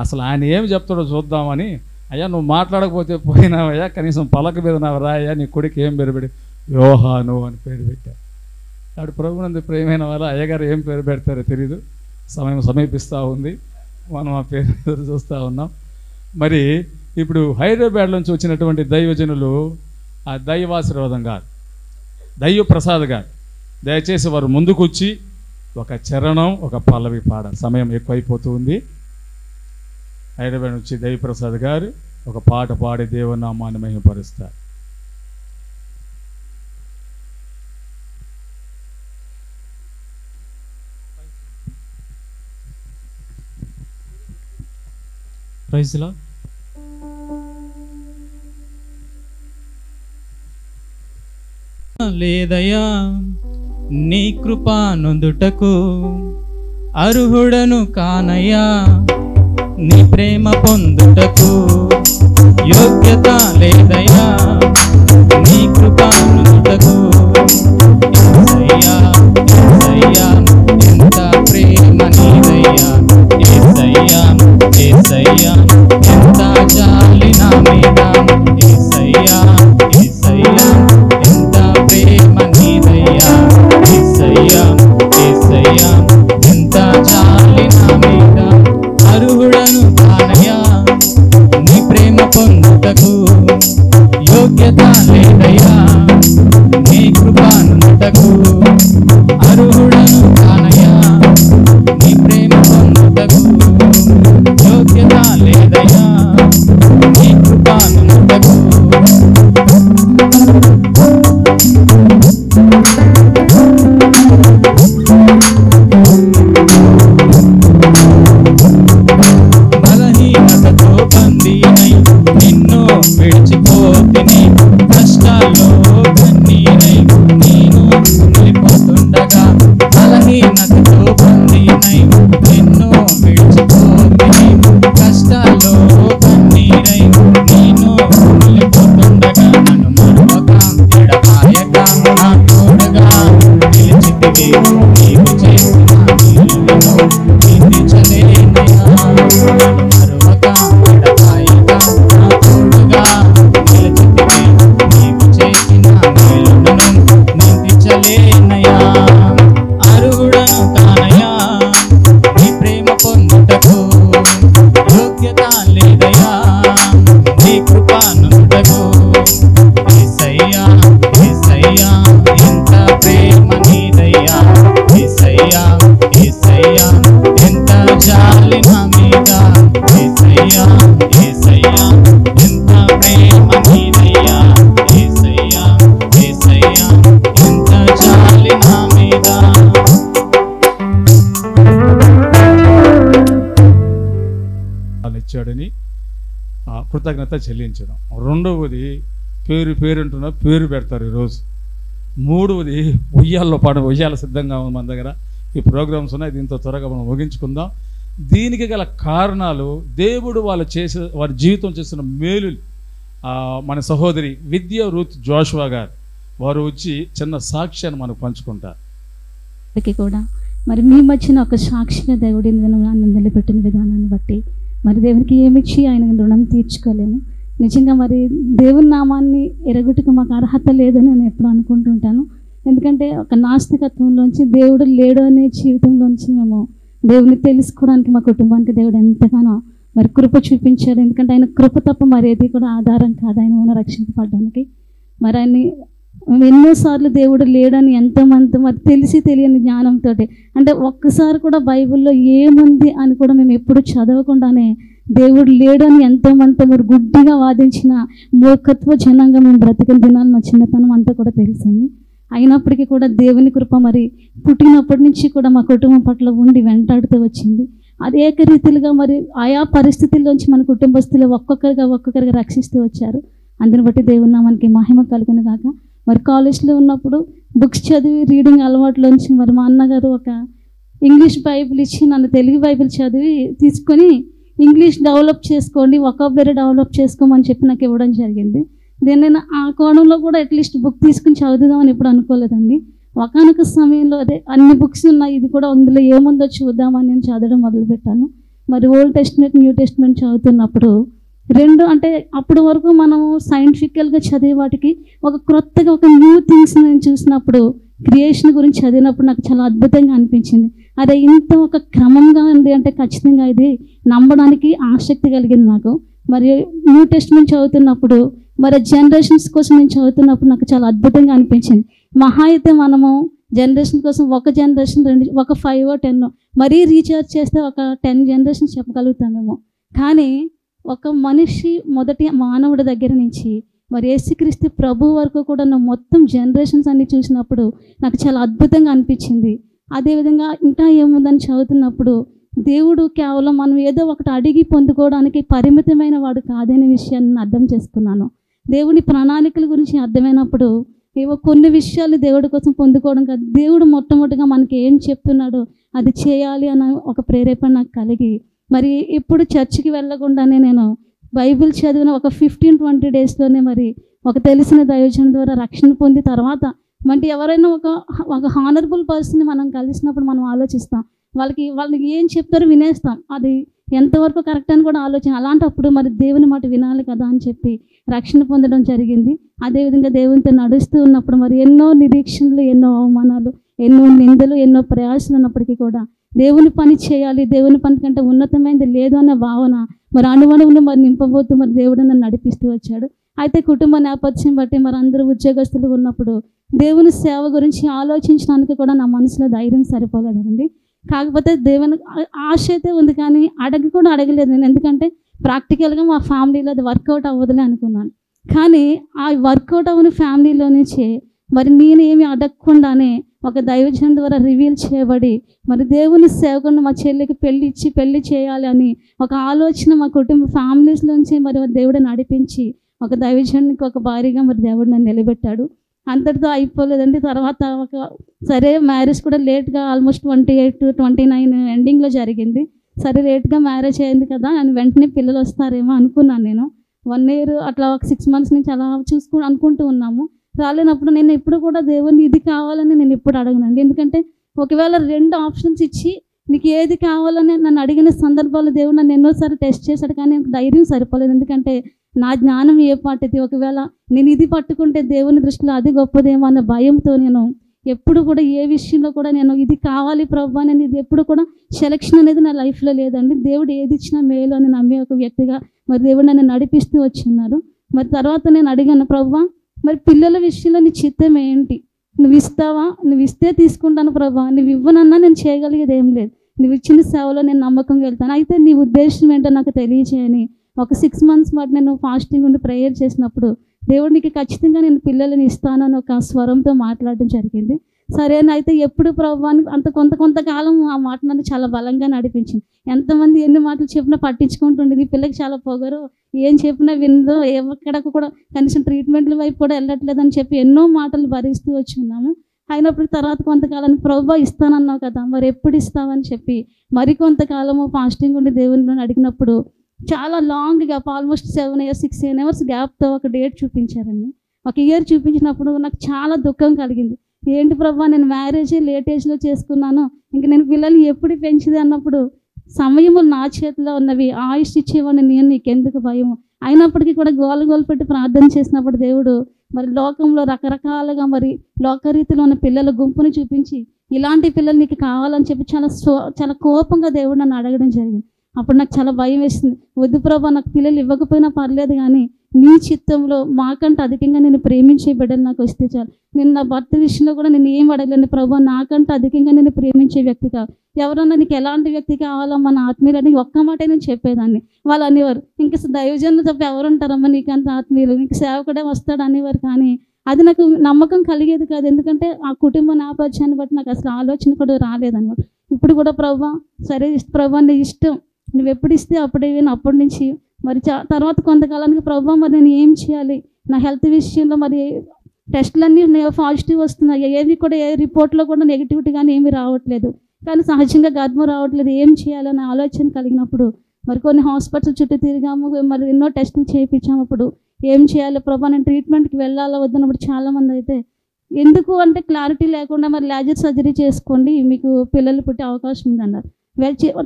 అసలు ఆయన ఏమి చెప్తాడో చూద్దామని. అయ్యా నువ్వు మాట్లాడకపోతే పోయినావయ్యా, కనీసం పలక మీద నావు రాయ్యా, నీ కొడుకు ఏం పేరు పెట్టి యోహాను అని పేరు పెట్టారు. అప్పుడు ప్రభునందు ప్రియమైన వాళ్ళ అయ్యగారు ఏం పేరు పెడతారో తెలీదు, సమయం సమీపిస్తూ ఉంది, మనం ఆ పేరు చూస్తూ ఉన్నాం. మరి ఇప్పుడు హైదరాబాద్ నుంచి వచ్చినటువంటి దైవజనులు ఆ దైవాశీర్వాదం గారు, దైవ ప్రసాద్ గారు, దయచేసి వారు ముందుకు వచ్చి ఒక చరణం ఒక పల్లవి పాడాలి. సమయం ఎక్కువైపోతూ ఉంది. హైదరాబాద్ నుంచి దైవ ప్రసాద్ గారు ఒక పాట పాడి దేవునామాన్ని మహిమపరుస్తారు. Praise lord. లేదయా నీ కృపా నొందుటకు అర్హుడను కానయ్యా, నీ ప్రేమ పొందుటకు యోగ్యత లేదయ్యా, నీ కృపా నొందుటకు. యేసయ్యా యేసయ్యా ఎంత ప్రేమ నీదయ్యా, యేసయ్యా యేసయ్యా ఎంత జాలి నా మీద, యేసయ్యా యేసయ్యా ఎంత ప్రేమ నీదయ్యా, యేసయ్యా యేసయ్యా ఎంత జాలి నా మీద. అర్హుడను కానయ్యా, నీ ప్రేమ పొందుటకు యోగ్యత లేదయ్యా, నీ కృపానుటకు. అర్హుడను కానయ్యా, నీ ప్రేమ పొందుటకు యోగ్యత లేదయ్యా, నీ కృపానుటకు. బలహీనతతో బందీనై నిన్ను విడిచిపోతిని, కష్టాల్లో కన్నీరై యేసయ్యా ఎంత ప్రేమ నీదయ్యా యేసయ్యా యేసయ్యా ఎంత జాలి నా మీద ఇచ్చాడని కృతజ్ఞత చెల్లించడం. రెండవది పేరుంటున్న పేరు పెడతారు ఈరోజు. మూడవది ఉయ్యాల సిద్ధంగా ఉంది మన దగ్గర. ఈ ప్రోగ్రామ్స్ ఉన్నాయి, దీంతో త్వరగా మనం ముగించుకుందాం. దీనికి గల కారణాలు దేవుడు వారి జీవితం చేసిన మేలు. మన సహోదరి విద్యా రూత్ జోషువా గారు వారు వచ్చి చిన్న సాక్ష్యాన్ని మనకు పంచుకుంటారు. కూడా మరి మీ మధ్యన ఒక సాక్షిగా దేవుడి నన్ను నిలబెట్టిన విధానాన్ని బట్టి మరి దేవునికి ఏమిచ్చి ఆయన రుణం తీర్చుకోలేము. నిజంగా మరి దేవుని నామాన్ని ఎరగొట్టుకు మాకు అర్హత లేదని నేను ఎప్పుడు అనుకుంటుంటాను. ఎందుకంటే ఒక నాస్తికత్వంలోంచి దేవుడు లేడు అనే జీవితంలోంచి మేము దేవుని తెలుసుకోవడానికి మా కుటుంబానికి దేవుడు ఎంతగానో మరి కృప చూపించాడు. ఎందుకంటే ఆయన కృప తప్ప మరి ఏది కూడా ఆధారం కాదు ఆయన ఉన్న రక్షింపబడడానికి. మరి ఆయన్ని ఎన్నోసార్లు దేవుడు లేడని ఎంతమంది మరి తెలిసి తెలియని జ్ఞానంతో, అంటే ఒక్కసారి కూడా బైబిల్లో ఏముంది అని కూడా మేము ఎప్పుడు చదవకుండానే దేవుడు లేడని ఎంతోమంది మరి గుడ్డిగా వాదించిన మూర్ఖత్వ జనంగా మేము బ్రతికిన దినాలు నా చిన్నతనం అంతా కూడా తెలిసింది. అయినప్పటికీ కూడా దేవుని కృప మరి పుట్టినప్పటి నుంచి కూడా మా కుటుంబం పట్ల ఉండి వెంటాడుతూ వచ్చింది. అనేక రీతిలుగా మరి ఆయా పరిస్థితుల్లోంచి మన కుటుంబస్తులు ఒక్కొక్కరిగా రక్షిస్తూ వచ్చారు. అందుని బట్టి దేవుని నామానికి మహిమ కలుగును గాక. మరి కాలేజ్లో ఉన్నప్పుడు బుక్స్ చదివి రీడింగ్ అలవాట్లోంచి మరి మా అన్నగారు ఒక ఇంగ్లీష్ బైబిల్ ఇచ్చి నన్ను తెలుగు బైబిల్ చదివి తీసుకొని ఇంగ్లీష్ డెవలప్ చేసుకోండి, వొకాబులరీ డెవలప్ చేసుకోమని చెప్పి నాకు ఇవ్వడం జరిగింది. నేను ఆ కోణంలో కూడా అట్లీస్ట్ బుక్ తీసుకుని చదువుదామని ఎప్పుడు అనుకోలేదండి. ఒకానొక సమయంలో అదే అన్ని బుక్స్ ఉన్నాయి, ఇది కూడా అందులో ఏముందో చూద్దామని నేను చదవడం మొదలుపెట్టాను. మరి ఓల్డ్ టెస్ట్మెంట్ న్యూ టెస్ట్మెంట్ చదువుతున్నప్పుడు రెండు అంటే అప్పటి వరకు మనము సైంటిఫికల్గా చదివే వాటికి ఒక క్రొత్తగా ఒక న్యూ థింగ్స్ నేను చూసినప్పుడు క్రియేషన్ గురించి చదివినప్పుడు నాకు చాలా అద్భుతంగా అనిపించింది. అదే ఇంత ఒక క్రమంగా ఉంది అంటే ఖచ్చితంగా ఇది నమ్మడానికి ఆసక్తి కలిగింది నాకు. మరి న్యూ టెస్ట్మెంట్ చదువుతున్నప్పుడు మరి జనరేషన్స్ కోసం నేను చదువుతున్నప్పుడు నాకు చాలా అద్భుతంగా అనిపించింది. మహా అయితే మనము జనరేషన్ కోసం ఒక జనరేషన్ ఒక 5 or 10 మరీ రీఛార్జ్ చేస్తే ఒక 10 జనరేషన్స్ చెప్పగలుగుతామేమో. కానీ ఒక మనిషి మొదటి మానవుడి దగ్గర నుంచి మరి యేసుక్రీస్తు ప్రభు వరకు కూడా మొత్తం జనరేషన్స్ అన్ని చూసినప్పుడు నాకు చాలా అద్భుతంగా అనిపించింది. అదేవిధంగా ఇంకా ఏముందని చదువుతున్నప్పుడు దేవుడు కేవలం మనం ఏదో ఒకటి అడిగి పొందుకోవడానికి పరిమితమైన వాడు కాదనే విషయాన్ని అర్థం చేసుకున్నాను. దేవుని ప్రణాళికల గురించి అర్థమైనప్పుడు ఏవో కొన్ని విషయాలు దేవుడి కోసం పొందుకోవడం కాదు, దేవుడు మొట్టమొదటిగా మనకి ఏం చెప్తున్నాడో అది చేయాలి అన్న ఒక ప్రేరేపణ నాకు కలిగి మరి ఇప్పుడు చర్చికి వెళ్ళకుండానే నేను బైబిల్ చదివిన ఒక 15-20 డేస్లోనే మరి ఒక తెలిసిన దైవజనం ద్వారా రక్షణ పొంది తర్వాత అంటే ఎవరైనా ఒక హానరబుల్ పర్సన్ని మనం కలిసినప్పుడు మనం ఆలోచిస్తాం, వాళ్ళకి ఏం చెప్తారో వినేస్తాం, అది ఎంతవరకు కరెక్ట్ అని కూడా అలాంటప్పుడు మరి దేవుని మాట వినాలి కదా అని చెప్పి రక్షణ పొందడం జరిగింది. అదేవిధంగా దేవునితో నడుస్తూ ఉన్నప్పుడు మరి ఎన్నో నిరీక్షణలు, ఎన్నో అవమానాలు, ఎన్నో నిందలు, ఎన్నో ప్రయాసాలు ఉన్నప్పటికీ కూడా దేవుని పని చేయాలి, దేవుని పని కంటే ఉన్నతమైనది లేదు అనే భావన మరి అణువణువును మరి నింపబోతూ మరి దేవుడు నన్ను నడిపిస్తూ వచ్చాడు. అయితే కుటుంబ నేపథ్యం బట్టి మరి అందరూ ఉద్యోగస్తులు ఉన్నప్పుడు దేవుని సేవ గురించి ఆలోచించడానికి కూడా నా మనసులో ధైర్యం సరిపోలేదండి. కాకపోతే దేవుని ఆశ అయితే ఉంది కానీ అడగలేదు నేను, ఎందుకంటే ప్రాక్టికల్గా మా ఫ్యామిలీలో అది వర్కౌట్ అవ్వదులే అనుకున్నాను. కానీ ఆ వర్కౌట్ అవ్వని ఫ్యామిలీలో నుంచే మరి నేను ఏమి అడగకుండానే ఒక దైవజనం ద్వారా రివీల్ చేయబడి మరి దేవుని సేవకుని మా చెల్లికి పెళ్లి చేయాలి అని ఒక ఆలోచన మా కుటుంబ ఫ్యామిలీస్లోంచి మరి దేవుడు నడిపించి ఒక దైవజనానికి ఒక భారీగా మరి దేవుడు నన్ను నిలబెట్టాడు. అంతటితో అయిపోలేదండి. తర్వాత సరే మ్యారేజ్ కూడా లేట్గా ఆల్మోస్ట్ 28-29 ఎండింగ్లో జరిగింది. సరే లేట్గా మ్యారేజ్ అయింది కదా అని వెంటనే పిల్లలు వస్తారేమో అనుకున్నాను. నేను 1 year అట్లా ఒక 6 months నుంచి అలా అనుకుంటూ ఉన్నాము. రాలేనప్పుడు నేను ఎప్పుడు కూడా దేవుని ఇది కావాలని నేను ఎప్పుడు అడగనండి. ఎందుకంటే ఒకవేళ 2 options ఇచ్చి నీకు ఏది కావాలని నన్ను అడిగిన సందర్భాలు దేవుడు నన్ను ఎన్నోసార్లు టెస్ట్ చేశాడు, కానీ నాకు ధైర్యం సరిపోలేదు. ఎందుకంటే నా జ్ఞానం ఏ పాటిది, ఒకవేళ నేను ఇది పట్టుకుంటే దేవుని దృష్టిలో అది గొప్పదేమో అన్న భయంతో నేను ఎప్పుడు కూడా ఏ విషయంలో కూడా నేను ఇది కావాలి ప్రభు అనేది ఇది ఎప్పుడు కూడా సెలక్షన్ అనేది నా లైఫ్లో లేదండి. దేవుడు ఏది ఇచ్చినా మేలు అని నమ్మే ఒక వ్యక్తిగా మరి దేవుడు నన్ను నడిపిస్తూ వచ్చిన్నారు. మరి తర్వాత నేను అడిగాను, ప్రభు మరి పిల్లల విషయంలో నీ చిత్తం ఏంటి, నువ్వు ఇస్తావా, నువ్వు ఇస్తే తీసుకుంటాను ప్రభా, నువ్వు ఇవ్వనన్నా నేను చేయగలిగేది ఏం లేదు, నువ్వు ఇచ్చిన సేవలో నేను నమ్మకంగా వెళ్తాను, అయితే నీ ఉద్దేశం ఏంటో నాకు తెలియచేయని ఒక 6 months పాటు నేను ఫాస్టింగ్ ఉండి ప్రేయర్ చేసినప్పుడు దేవుడికి ఖచ్చితంగా నేను పిల్లల్ని ఇస్తానని ఒక స్వరంతో మాట్లాడడం జరిగింది. సరేనైతే ఎప్పుడు ప్రభువాని అంత కొంతకాలం ఆ మాట నన్ను చాలా బలంగా నడిపించింది. ఎంతమంది ఎన్ని మాటలు చెప్పినా పట్టించుకుంటుండేది. ఈ పిల్లకి చాలా పొగరు, ఏం చెప్పినా విందో, ఎక్కడకు కూడా కనీసం ట్రీట్మెంట్ల వైపు కూడా వెళ్ళట్లేదని చెప్పి ఎన్నో మాటలు భరిస్తూ వచ్చి ఉన్నాము. అయినప్పుడు తర్వాత కొంతకాలానికి ప్రభు ఇస్తానన్నావు కదా, మరి ఎప్పుడు ఇస్తావని చెప్పి మరి కొంతకాలము ఫాస్టింగ్ ఉండి దేవుని అడిగినప్పుడు చాలా long gap, almost 7 years 6 years గ్యాప్తో ఒక డేట్ చూపించారండి. ఒక ఇయర్ చూపించినప్పుడు నాకు చాలా దుఃఖం కలిగింది. ఏంటి ప్రభా, నేను మ్యారేజ్ లేట్ ఏజ్లో చేసుకున్నాను, ఇంక నేను పిల్లల్ని ఎప్పుడు పెంచిది అన్నప్పుడు సమయములు నా చేతిలో ఉన్నవి, ఆయుష్ ఇచ్చేవాడిని నేను, నీకెందుకు భయము. అయినప్పటికీ కూడా గోలు పెట్టి ప్రార్థన చేసినప్పుడు దేవుడు మరి లోకంలో రకరకాలుగా మరి లోకరీతిలో ఉన్న పిల్లల గుంపుని చూపించి ఇలాంటి పిల్లలు నీకు కావాలని చెప్పి చాలా కోపంగా దేవుడు నన్ను అడగడం జరిగింది. అప్పుడు నాకు చాలా భయం వేసింది. వద్దు ప్రభా, నాకు పిల్లలు ఇవ్వకపోయినా పర్లేదు, కానీ నీ చిత్తంలో మాకంటే అధికంగా నేను ప్రేమించే బిడ్డలు నాకు వస్తే చాలు. నేను నా భర్త విషయంలో కూడా నేను ఏం అడగలేను ప్రభా, నాకంటే అధికంగా నేను ప్రేమించే వ్యక్తి కాదు. ఎవరన్నా నీకు ఎలాంటి వ్యక్తి కావాలో మన ఆత్మీయులని ఒక్క మాట నేను చెప్పేదాన్ని. వాళ్ళు అనేవారు, ఇంక దైవజనులు తప్ప ఎవరుంటారమ్మా నీకంత ఆత్మీయులు, నీకు సేవకుడే వస్తాడు అనేవారు. కానీ అది నాకు నమ్మకం కలిగేది కాదు. ఎందుకంటే ఆ కుటుంబ నేపథ్యాన్ని బట్టి నాకు అసలు ఆలోచన కూడా రాలేదన్నమాట. ఇప్పుడు కూడా ప్రభా, సరే ప్రభా నీ ఇష్టం, నువ్వు ఎప్పుడు ఇస్తే అప్పుడే, అప్పటి నుంచి మరి తర్వాత కొంతకాలానికి ప్రభా మరి నేను ఏం చేయాలి, నా హెల్త్ విషయంలో మరి టెస్టులన్నీ పాజిటివ్ వస్తున్నాయి, ఏవి కూడా ఏ రిపోర్ట్లో కూడా నెగిటివిటీ కానీ ఏమీ రావట్లేదు, కానీ సహజంగా గర్భం రావట్లేదు, ఏం చేయాలనే ఆలోచన కలిగినప్పుడు మరి కొన్ని హాస్పిటల్ చుట్టూ తిరిగాము, మరి ఎన్నో టెస్టులు చేయించాము. అప్పుడు ఏం చేయాలి ప్రభా, నేను ట్రీట్మెంట్కి వెళ్ళాలా వద్దన్నప్పుడు చాలామంది అయితే ఎందుకు అంటే క్లారిటీ లేకుండా మరి లేజర్ సర్జరీ చేసుకోండి, మీకు పిల్లలు పుట్టే అవకాశం ఉందన్నారు.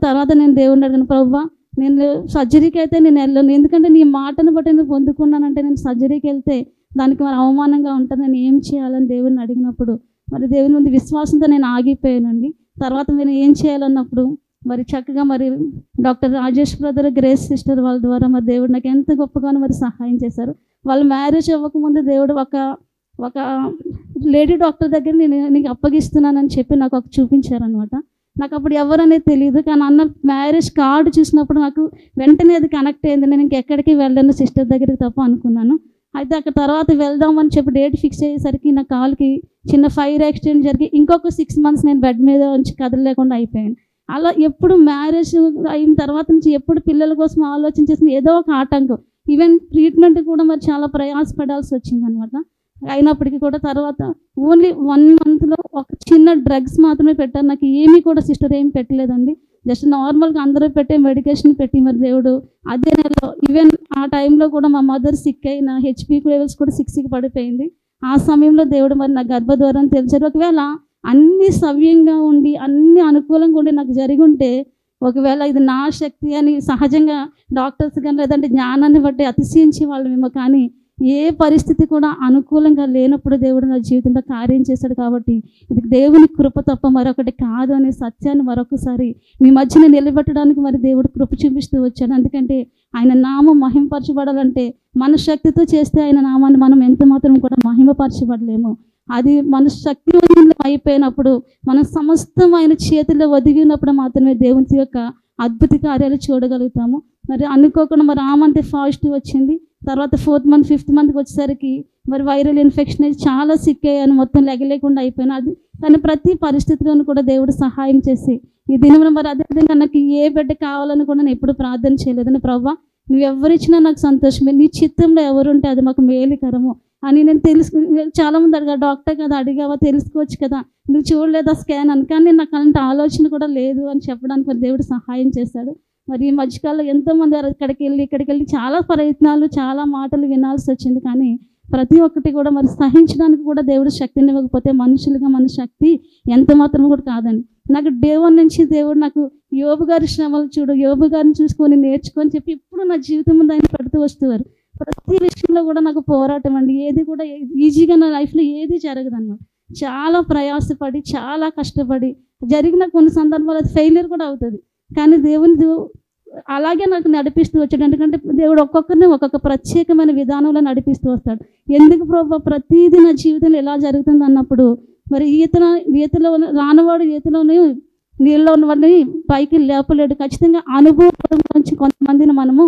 తర్వాత నేను దేవుడిని అడిగిన, ప్రభా నేను సర్జరీకి అయితే నేను వెళ్ళను, ఎందుకంటే నీ మాటను బట్టి నేను పొందుకున్నానంటే నేను సర్జరీకి వెళ్తే దానికి మరి అవమానంగా ఉంటుంది, నేను ఏం చేయాలని దేవుడిని అడిగినప్పుడు మరి దేవుని ముందు విశ్వాసంతో నేను ఆగిపోయానండి. తర్వాత నేను ఏం చేయాలన్నప్పుడు మరి చక్కగా మరి doctor Rajesh brother, grace sister వాళ్ళ ద్వారా మరి దేవుడు నాకు ఎంత గొప్పగానో మరి సహాయం చేశారు. వాళ్ళు మ్యారేజ్ అవ్వకముందు దేవుడు ఒక లేడీ డాక్టర్ దగ్గర నేను నీకు అప్పగిస్తున్నానని చెప్పి నాకు ఒక చూపించారనమాట. నాకు అప్పుడు ఎవరనేది తెలియదు, కానీ అన్న మ్యారేజ్ కార్డు చూసినప్పుడు నాకు వెంటనే అది కనెక్ట్ అయింది. నేను ఇంకెక్కడికి వెళ్ళను సిస్టర్ దగ్గరికి తప్ప అనుకున్నాను. అయితే అక్కడ తర్వాత వెళ్దామని చెప్పి డేట్ ఫిక్స్ అయ్యేసరికి నా కాలుకి చిన్న ఫైర్ యాక్సిడెంట్ జరిగి ఇంకొక 6 months నేను బెడ్ మీద ఉంచి కదలలేకుండా అయిపోయాను. అలా ఎప్పుడు మ్యారేజ్ అయిన తర్వాత నుంచి ఎప్పుడు పిల్లల కోసం ఆలోచించేసిన ఏదో ఒక ఆటంకం, ఈవెన్ ట్రీట్మెంట్ కూడా మరి చాలా ప్రయాసపడాల్సి వచ్చిందనమాట. అయినప్పటికీ కూడా తర్వాత ఓన్లీ 1 monthలో ఒక చిన్న డ్రగ్స్ మాత్రమే పెట్టారు. నాకు ఏమీ కూడా సిస్టర్ ఏమి పెట్టలేదండి, జస్ట్ నార్మల్గా అందరూ పెట్టే మెడికేషన్ పెట్టి మరి దేవుడు అదే నెలలో, ఈవెన్ ఆ టైంలో కూడా మా మదర్ సిక్ అయిన హెచ్పీ లెవెల్స్ కూడా 6కి పడిపోయింది. ఆ సమయంలో దేవుడు మరి నా గర్భద్వారం తెలిసారు. ఒకవేళ అన్నీ సవ్యంగా ఉండి అన్నీ అనుకూలంగా ఉండి నాకు జరిగి ఉంటే, ఒకవేళ ఇది నా శక్తి అని సహజంగా డాక్టర్స్ కానీ లేదంటే జ్ఞానాన్ని బట్టి అతిశయించే వాళ్ళమేమో, కానీ ఏ పరిస్థితి కూడా అనుకూలంగా లేనప్పుడు దేవుడు నా జీవితంలో కార్యం చేశాడు. కాబట్టి ఇది దేవుని కృప తప్ప మరొకటి కాదు అనే సత్యాన్ని మరొకసారి మీ మధ్యన నిలబెట్టడానికి మరి దేవుడు కృప చూపిస్తూ వచ్చాడు. ఎందుకంటే ఆయన నామం మహిమపరచబడాలంటే మన శక్తితో చేస్తే ఆయన నామాన్ని మనం ఎంత మాత్రం కూడా మహిమపరచబడలేము. అది మన శక్తి అయిపోయినప్పుడు మనం సమస్తం ఆయన చేతిలో ఒదిగినప్పుడు మాత్రమే దేవుని యొక్క అద్భుత కార్యాలు చూడగలుగుతాము. మరి అనుకోకుండా మరి ఆ మంత్ పాజిటివ్ వచ్చింది. తర్వాత 4th month 5th monthకి వచ్చేసరికి మరి వైరల్ ఇన్ఫెక్షన్ అయితే చాలా సిక్ అయ్యాను, మొత్తం లెగలేకుండా అయిపోయాను. అది కానీ ప్రతి పరిస్థితిలోనూ కూడా దేవుడు సహాయం చేసి ఈ దినమున మరి అదేవిధంగా నాకు ఏ బిడ్డ కావాలని కూడా నేను ఎప్పుడు ప్రార్థన చేయలేదని, ప్రభా నువ్వు ఎవరిచ్చినా నాకు సంతోషమే, నీ చిత్తంలో ఎవరుంటే అది మాకు మేలుకరము అని నేను చాలామంది అడిగారు, డాక్టర్ కదా అడిగావా తెలుసుకోవచ్చు కదా, నువ్వు చూడలేదా స్కాన్ అని. కానీ నాకు అలాంటి ఆలోచన కూడా లేదు అని చెప్పడానికి మరి దేవుడు సహాయం చేశాడు. మరి ఈ మధ్యకాలంలో ఎంతోమంది ఇక్కడికి వెళ్ళి చాలా ప్రయత్నాలు చాలా మాటలు వినాల్సి వచ్చింది. కానీ ప్రతి ఒక్కటి కూడా మరి సహించడానికి కూడా దేవుడు శక్తిని ఇవ్వకపోతే మనుషులుగా మన శక్తి ఎంత మాత్రం కూడా కాదండి. నాకు డే 1 నుంచి దేవుడు నాకు యోబు గారి శ్రమలు చూడు, యోబు గారిని చూసుకొని నేర్చుకొని చెప్పి ఇప్పుడు నా జీవితం ముందు ఆయన పెడుతూ వస్తున్నారు. ప్రతి విషయంలో కూడా నాకు పోరాటం అండి, ఏది కూడా ఈజీగా నా లైఫ్లో ఏది జరగదు అన్నమాట. చాలా ప్రయాసపడి చాలా కష్టపడి జరిగిన కొన్ని సందర్భాలు అది ఫెయిలియర్ కూడా అవుతుంది. కానీ దేవుని అలాగే నాకు నడిపిస్తూ వచ్చాడు. ఎందుకంటే దేవుడు ఒక్కొక్కరిని ఒక్కొక్క ప్రత్యేకమైన విధానంలో నడిపిస్తూ వస్తాడు. ఎందుకు ప్రభు ప్రతిదీ నా జీవితంలో ఎలా జరుగుతుంది అన్నప్పుడు మరి ఈతలో రానవాడు ఈతలోనే నీళ్ళలో ఉన్నవాడిని పైకి లేపలేడు. ఖచ్చితంగా అనుభవం నుంచి కొంతమందిని మనము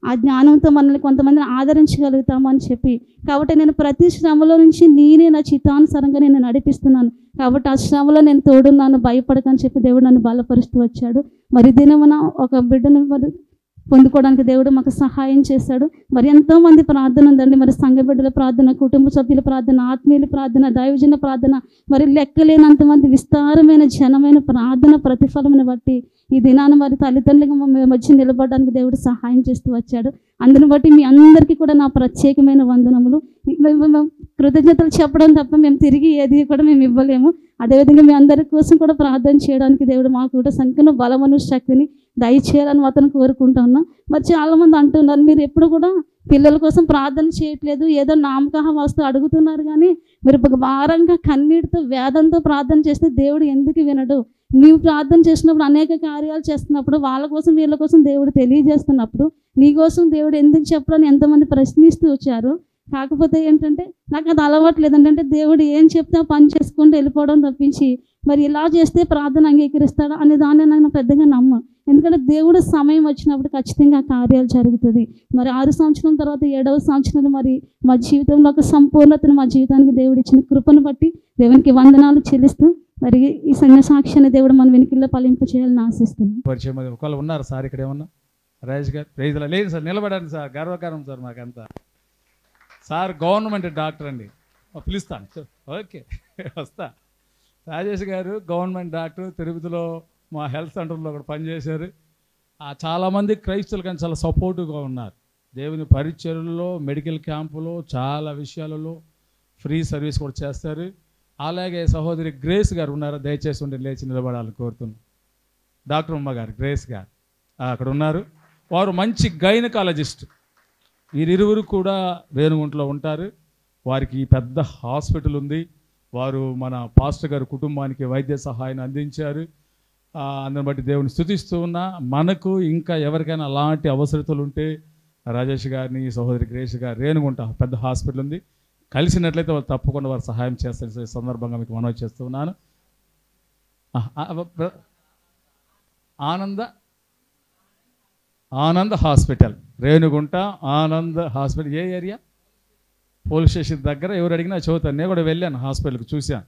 ఆ జ్ఞానంతో మనల్ని కొంతమందిని ఆదరించగలుగుతాము అని చెప్పి. కాబట్టి నేను ప్రతి శ్రమలో నుంచి నేనే నా చిత్తానుసారంగా నేను నడిపిస్తున్నాను. కాబట్టి ఆ శ్రమలో నేను తోడున్నాను, భయపడకని చెప్పి దేవుడు నన్ను బలపరుస్తూ వచ్చాడు. మరి దినమున ఒక బిడ్డను మరి పొందుకోవడానికి దేవుడు మాకు సహాయం చేశాడు. మరి ఎంతోమంది ప్రార్థన ఉందండి. మరి సంఘ బిడ్డల ప్రార్థన, కుటుంబ సభ్యుల ప్రార్థన, ఆత్మీయుల ప్రార్థన, దైవజన ప్రార్థన, మరి లెక్కలేనంతమంది విస్తారమైన జనమైన ప్రార్థన ప్రతిఫలమును బట్టి ఈ దినాన మరి తల్లిదండ్రులుగా మేము వచ్చి నిలబడడానికి దేవుడు సహాయం చేస్తూ వచ్చాడు. అందుని బట్టి మీ అందరికీ కూడా నా ప్రత్యేకమైన వందనములు. కృతజ్ఞతలు చెప్పడం తప్ప మేము తిరిగి ఏది కూడా మేము ఇవ్వలేము. అదేవిధంగా మీ అందరి కోసం కూడా ప్రార్థన చేయడానికి దేవుడు మాకు కూడా సంఖ్యను బలమును శక్తిని దయచేయాలని అతను కోరుకుంటా ఉన్నాం. మరి చాలామంది అంటున్నారు, మీరు ఎప్పుడు కూడా పిల్లల కోసం ప్రార్థన చేయట్లేదు, ఏదో నామకాహ వస్తూ అడుగుతున్నారు, కానీ మీరు భారంగా కన్నీటితో వేదంతో ప్రార్థన చేస్తే దేవుడు ఎందుకు వినడు? నీవు ప్రార్థన చేసినప్పుడు, అనేక కార్యాలు చేస్తున్నప్పుడు, వాళ్ళ కోసం వీళ్ళ కోసం దేవుడు తెలియజేస్తున్నప్పుడు నీ కోసం దేవుడు ఎందుకు చెప్పడని ఎంతమంది ప్రశ్నిస్తూ వచ్చారు. కాకపోతే ఏంటంటే నాకు అది అలవాటు లేదంటే దేవుడు ఏం చెప్తే పని చేసుకుంటూ వెళ్ళిపోవడం తప్పించి మరి ఇలా చేస్తే ప్రార్థన అంగీకరిస్తాడా అనే దాన్ని నేను పెద్దగా నమ్మను. ఎందుకంటే దేవుడు సమయం వచ్చినప్పుడు ఖచ్చితంగా కార్యాలు జరుగుతుంది. మరి 6 సంవత్సరాల తర్వాత 7వ సంవత్సరంలో మరి మా జీవితంలో ఒక సంపూర్ణతను మా జీవితానికి దేవుడు ఇచ్చిన కృపను బట్టి దేవునికి వందనాలు చెల్లిస్తూ మరి ఈ సంఘ సాక్ష్యాన్ని దేవుడు మన వెనుకల్లో ఫలింప చేయాలని ఆశిస్తున్నాను. పరిచయం ఒకళ్ళు ఉన్నారు సార్ ఇక్కడ ఏమన్నా? రాజేష్ గారు ప్రైజ్లా లేదు సార్, నిలబడండి సార్, గర్వకారం సార్ మాకంతా. సార్ గవర్నమెంట్ డాక్టర్ అండి, పిలుస్తాను. ఓకే వస్తా. రాజేష్ గారు గవర్నమెంట్ డాక్టర్, తిరుపతిలో మా హెల్త్ సెంటర్లో కూడా పనిచేశారు. చాలామంది క్రైస్తవులు కానీ చాలా సపోర్టివ్గా ఉన్నారు. దేవుని పరిచర్యలో, మెడికల్ క్యాంపులో, చాలా విషయాలలో ఫ్రీ సర్వీస్ కూడా చేస్తారు. అలాగే సహోదరి గ్రేస్ గారు ఉన్నారు, దయచేసి ఉండి లేచి నిలబడాలని కోరుతున్నాను. డాక్టర్ ఉమ్మ గారు, గ్రేస్ గారు అక్కడ ఉన్నారు. వారు మంచి గైనకాలజిస్ట్. వీరిరువురు కూడా రేణుగుంటలో ఉంటారు. వారికి పెద్ద హాస్పిటల్ ఉంది. వారు మన పాస్టర్ గారు కుటుంబానికి వైద్య సహాయాన్ని అందించారు. అందుని బట్టి దేవుని స్తుతిస్తూ ఉన్నా. మనకు ఇంకా ఎవరికైనా అలాంటి అవసరతలు ఉంటే రాజేష్ గారిని, సహోదరి గ్రేష్ గారు, రేణుగుంట పెద్ద హాస్పిటల్ ఉంది, కలిసినట్లయితే వాళ్ళు తప్పకుండా వారు సహాయం చేస్తారు. ఈ సందర్భంగా మీకు మనవి చేస్తూ ఉన్నాను. ఆనంద హాస్పిటల్, రేణుగుంట ఆనంద హాస్పిటల్. ఏ ఏరియా? పోలీస్ స్టేషన్ దగ్గర. ఎవరు అడిగినా చదువుతాను. నేను కూడా వెళ్ళాను హాస్పిటల్కి, చూశాను.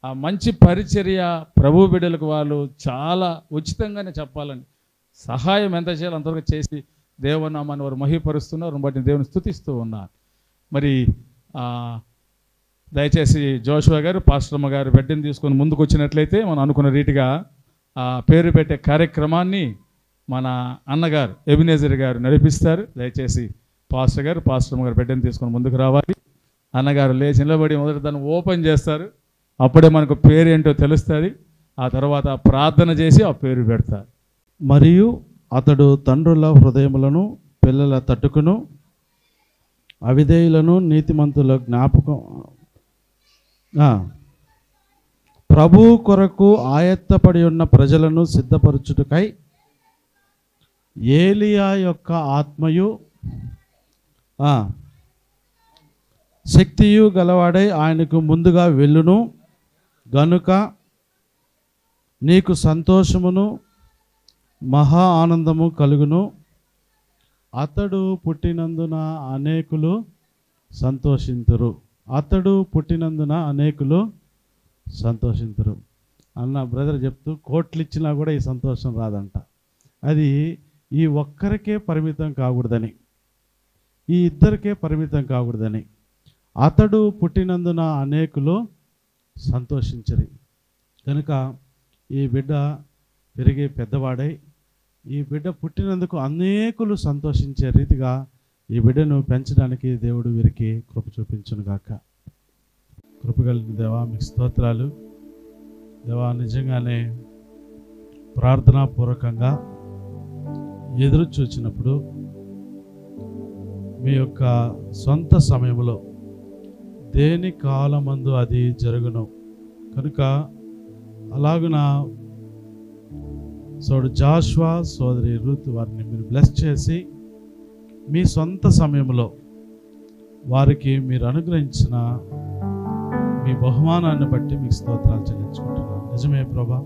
ఆ మంచి పరిచర్య ప్రభు బిడ్డలకు వాళ్ళు చాలా ఉచితంగానే చెప్పాలని సహాయం ఎంత చేయాలో అంతవరకు చేసి దేవనామాన్ని వారు మహిపరుస్తున్నారు. బట్టి దేవుని స్తుతిస్తూ ఉన్నారు. మరి దయచేసి జోషువా గారు, పాస్టర్మ గారు బిడ్డని తీసుకొని ముందుకు వచ్చినట్లయితే మనం అనుకున్న రీతిగా పేరు పెట్టే కార్యక్రమాన్ని మన అన్నగారు ఎబినేజర్ గారు నడిపిస్తారు. దయచేసి పాస్టర్ గారు, పాస్టర్మ గారు బిడ్డని తీసుకొని ముందుకు రావాలి. అన్నగారు లేచి నిలబడి మొదటి దాన్ని ఓపెన్ చేస్తారు. అప్పుడే మనకు పేరు ఏంటో తెలుస్తుంది. ఆ తర్వాత ప్రార్థన చేసి ఆ పేరు పెడతారు. మరియు అతడు తండ్రుల హృదయములను పిల్లల తట్టుకును, అవిధేయులను నీతిమంతుల జ్ఞాపకం ప్రభు కొరకు ఆయత్తపడి ఉన్న ప్రజలను సిద్ధపరచుటకై ఏలియా యొక్క ఆత్మయు శక్తియు గలవాడై ఆయనకు ముందుగా వెళ్ళును గనుక నీకు సంతోషమును మహా ఆనందము కలుగును. అతడు పుట్టినందున అనేకులు సంతోషింతురు. అతడు పుట్టినందున అనేకులు సంతోషింతురు అన్న బ్రదర్ చెప్తూ కోట్లు ఇచ్చినా కూడా ఈ సంతోషం రాదంట. అది ఈ ఒక్కరికే పరిమితం కాకూడదని, ఈ ఇద్దరికే పరిమితం కాకూడదని. అతడు పుట్టినందున అనేకులు సంతోషించరు. కనుక ఈ బిడ్డ పెరిగే పెద్దవాడై ఈ బిడ్డ పుట్టినందుకు అనేకులు సంతోషించే రీతిగా ఈ బిడ్డను పెంచడానికి దేవుడు వీరికి కృప చూపించునుగాక. కృపగలిగిన దేవా, మీకు స్తోత్రాలు. దేవా, నిజంగానే ప్రార్థనాపూర్వకంగా ఎదురు చూచినప్పుడు మీ యొక్క సొంత సమయంలో దేని కాలమందు అది జరుగును. కనుక అలాగున సోడు జాషువా, సోదరి రూత్ వారిని మీరు బ్లెస్ చేసి మీ సొంత సమయంలో వారికి మీరు అనుగ్రహించిన మీ బహుమానాన్ని బట్టి మీకు స్తోత్రాలు చెల్లించుకుంటున్నాను. నిజమే ప్రభా,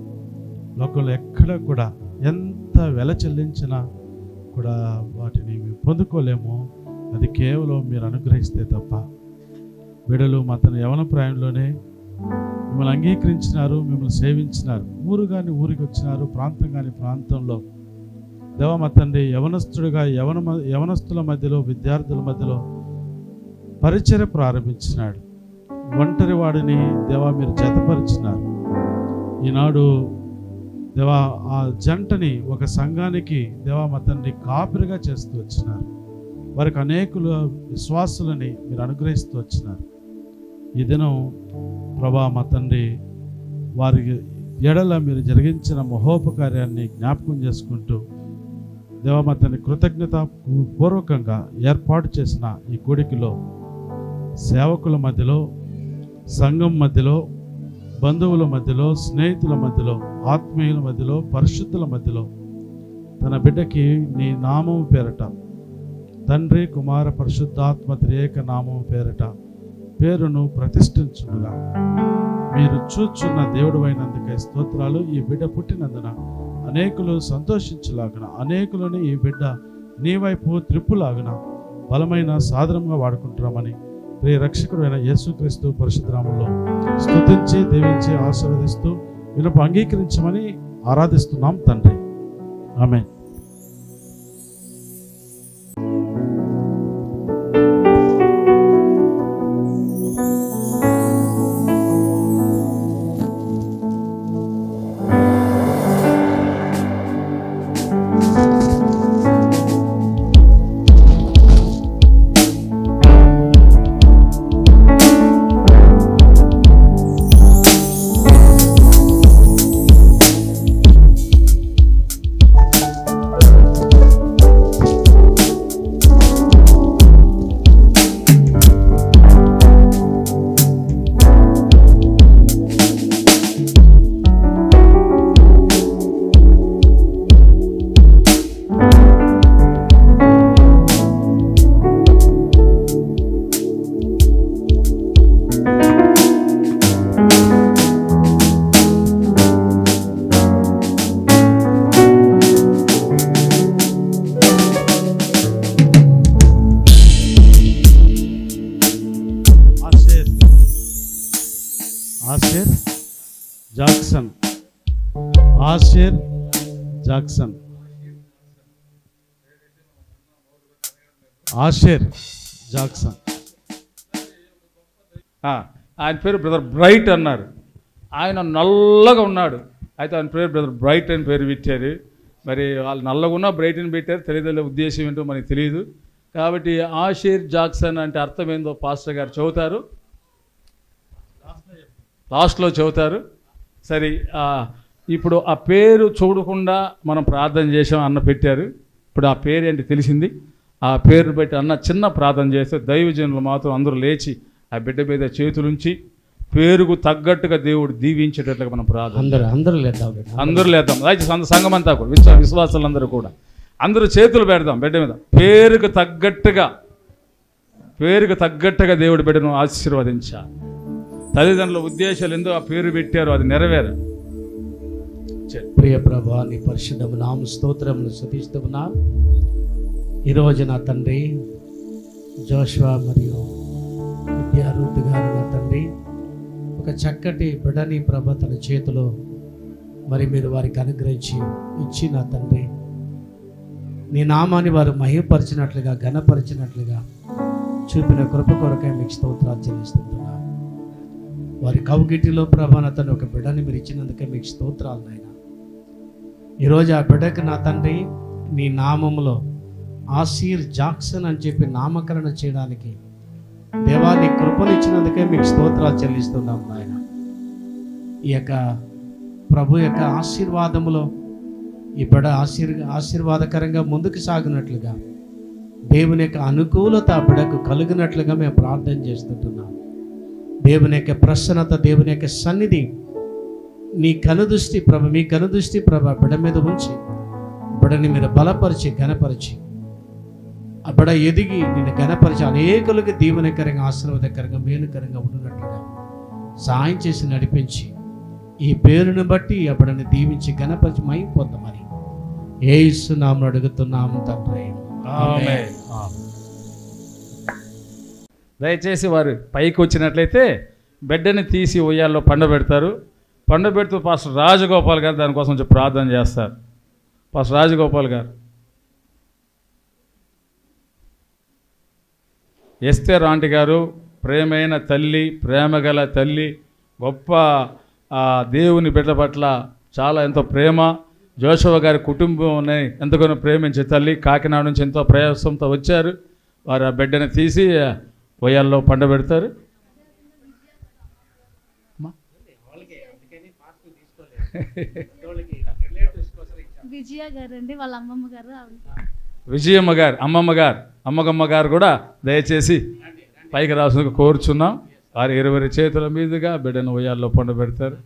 లోకంలో ఎక్కడ కూడా ఎంత వెల చెల్లించినా కూడా వాటిని మేము పొందుకోలేము. అది కేవలం మీరు అనుగ్రహిస్తే తప్ప. బిడ్డలు మా తన యవన ప్రాయంలోనే మిమ్మల్ని అంగీకరించినారు, మిమ్మల్ని సేవించినారు. ఊరు కానీ ఊరికి వచ్చినారు, ప్రాంతం కానీ ప్రాంతంలో. దేవా మా తండ్రి యవనస్తుడిగా యవనస్తుల మధ్యలో, విద్యార్థుల మధ్యలో పరిచర్య ప్రారంభించినాడు. ఒంటరి వాడిని దేవా మీరు జతపరిచినారు. ఈనాడు దేవా ఆ జంటని ఒక సంఘానికి దేవా మా తండ్రి కాపరిగా చేస్తూ వచ్చినారు. వారికి అనేకుల విశ్వాసులని మీరు అనుగ్రహిస్తూ వచ్చినారు. ఈ దినం ప్రభా మా తండ్రి వారి ఎడల మీరు జరిగించిన మహోపకార్యాన్ని జ్ఞాపకం చేసుకుంటూ దేవా మా తండ్రి కృతజ్ఞత పూర్వకంగా ఏర్పాటు చేసిన ఈ కూడికలో సేవకుల మధ్యలో, సంఘం మధ్యలో, బంధువుల మధ్యలో, స్నేహితుల మధ్యలో, ఆత్మీయుల మధ్యలో, పరిశుద్ధుల మధ్యలో తన బిడ్డకి నీ నామము పేరట, తండ్రి కుమార పరిశుద్ధాత్మ త్రియేక నామము పేరట పేరును ప్రతిష్ఠించుగా మీరు చూచున్న దేవుడు అయినందుకే స్తోత్రాలు. ఈ బిడ్డ పుట్టినందున అనేకులు సంతోషించలాగున, అనేకులను ఈ బిడ్డ నీ వైపు త్రిప్పులాగున బలమైన సాధనంగా వాడుకుంటున్నామని ప్రియ రక్షకుడు అయిన యేసుక్రీస్తు పరిశుద్ధనామములో స్తుతించి దీవించి ఆశీర్వదిస్తూ వినపు అంగీకరించమని ఆరాధిస్తున్నాం తండ్రి. ఆమేన్. ఆషేర్ జాక్సన్ ఆయన పేరు బ్రదర్ బ్రైట్ అన్నారు. ఆయన నల్లగా ఉన్నాడు. అయితే ఆయన పేరు బ్రదర్ బ్రైట్ అని పేరు పెట్టారు. మరి వాళ్ళు నల్లగా ఉన్నా బ్రైట్ అని పెట్టారు. తెలియదు ఉద్దేశం ఏంటో మనకి తెలియదు. కాబట్టి ఆషేర్ జాక్సన్ అంటే అర్థం ఏందో పాస్టర్ గారు చెబుతారు, లాస్ట్లో చెబుతారు. సరే, ఇప్పుడు ఆ పేరు చూడకుండా మనం ప్రార్థన చేసాం, అన్న పెట్టారు. ఇప్పుడు ఆ పేరు ఏంటి తెలిసింది. ఆ పేరును బట్టి అన్న చిన్న ప్రార్థన చేస్తే దైవజనులు మాత్రం అందరూ లేచి ఆ బిడ్డ మీద చేతులుంచి పేరుకు తగ్గట్టుగా దేవుడు దీవించేటట్లుగా మనం ప్రార్థన అందరూ లేద్దాం. అయితే సంఘం అంతా కూడా విశ్వాసాలందరూ కూడా అందరూ చేతులు పెడదాం బిడ్డ మీద. పేరుకు తగ్గట్టుగా దేవుడి బిడ్డను ఆశీర్వదించాలి. తల్లిదండ్రుల ఉద్దేశాలు ఎందుకు ఆ పేరు పెట్టారో అది నెరవేరు. ప్రియ ప్రభా, నీ పరిశుద్ధ నామ స్తోత్రమును స్తుతిస్తున్నా. ఈరోజు నా తండ్రి జోషువా మరియు విద్యారూత్ గారు నా తండ్రి ఒక చక్కటి బిడ్డని ప్రభ తన చేతిలో మరి మీరు వారికి అనుగ్రహించి ఇచ్చి నా తండ్రి నీ నామాన్ని వారు మహిమపరిచినట్లుగా ఘనపరిచినట్లుగా చూపిన కృప కొరకై మీకు స్తోత్రాలు చెల్లిస్తున్నాను. వారి కౌగిటిలో ప్రభ నా తండ్రి ఒక బిడ్డని మీరు ఇచ్చినందుకే మీకు స్తోత్రాలు నాయన. ఈరోజు ఆ బిడ్డకి నా తండ్రి నీ నామములో ఆషేర్ జాక్సన్ అని చెప్పి నామకరణ చేయడానికి దేవా నీ కృపను ఇచ్చినందుకే మీకు స్తోత్రాలు చెల్లిస్తున్నాం నాయన. ఈ యొక్క ప్రభు యొక్క ఆశీర్వాదములో ఈ బిడ్డ ఆశీర్వాదకరంగా ముందుకు సాగినట్లుగా దేవుని యొక్క అనుకూలత ఆ బిడ్డకు కలిగినట్లుగా మేము ప్రార్థన చేస్తుంటున్నాం. దేవుని యొక్క ప్రసన్నత, దేవుని యొక్క సన్నిధి నీ కనుదృష్టి ప్రభ, మీ కనుదృష్టి ప్రభ బిడ్డ మీద ఉంచి బిడ్డని మీరు బలపరిచి ఘనపరిచి ఆ బిడ్డ ఎదిగి నిన్ను ఘనపరిచి అనేకులకు దీవెనకరంగా ఆశీర్వాదకరంగా మేలుకరంగా ఉండినట్లుగా సాయం చేసి నడిపించి ఈ పేరును బట్టి ఆ బిడ్డని దీవించి ఘనపరిచి మహిమ పొందమని యేసు నామమున అడుగుతున్నాము తండ్రి. ఆమేన్. దయచేసి వారు పైకి వచ్చినట్లయితే బిడ్డని తీసి ఉయ్యాల్లో పండబెడతారు. పండబెడుతూ పాస్టర్ రాజగోపాల్ గారు దానికోసం కొంచెం ప్రార్థన చేస్తారు. పాస్టర్ రాజగోపాల్ గారు. ఎస్తేర్ ఆంటీ గారు ప్రేమైన తల్లి, ప్రేమగల తల్లి, గొప్ప దేవుని బిడ్డ పట్ల చాలా ఎంతో ప్రేమ. జోషువ గారి కుటుంబాన్ని ఎంతగానో ప్రేమించే తల్లి. కాకినాడ నుంచి ఎంతో ప్రయాసంతో వచ్చారు. వారు ఆ బిడ్డని తీసి ఉయ్యాల్లో పండబెడతారు. విజయ గారు అండి, వాళ్ళ అమ్మమ్మ గారు. విజయమ్మ గారు, అమ్మగమ్మ గారు కూడా దయచేసి పైకి రాసుకు కోరుచున్నాం. వారి 20 చేతుల మీదుగా బిడ్డను ఉయ్యాల్లో పండబెడతారు.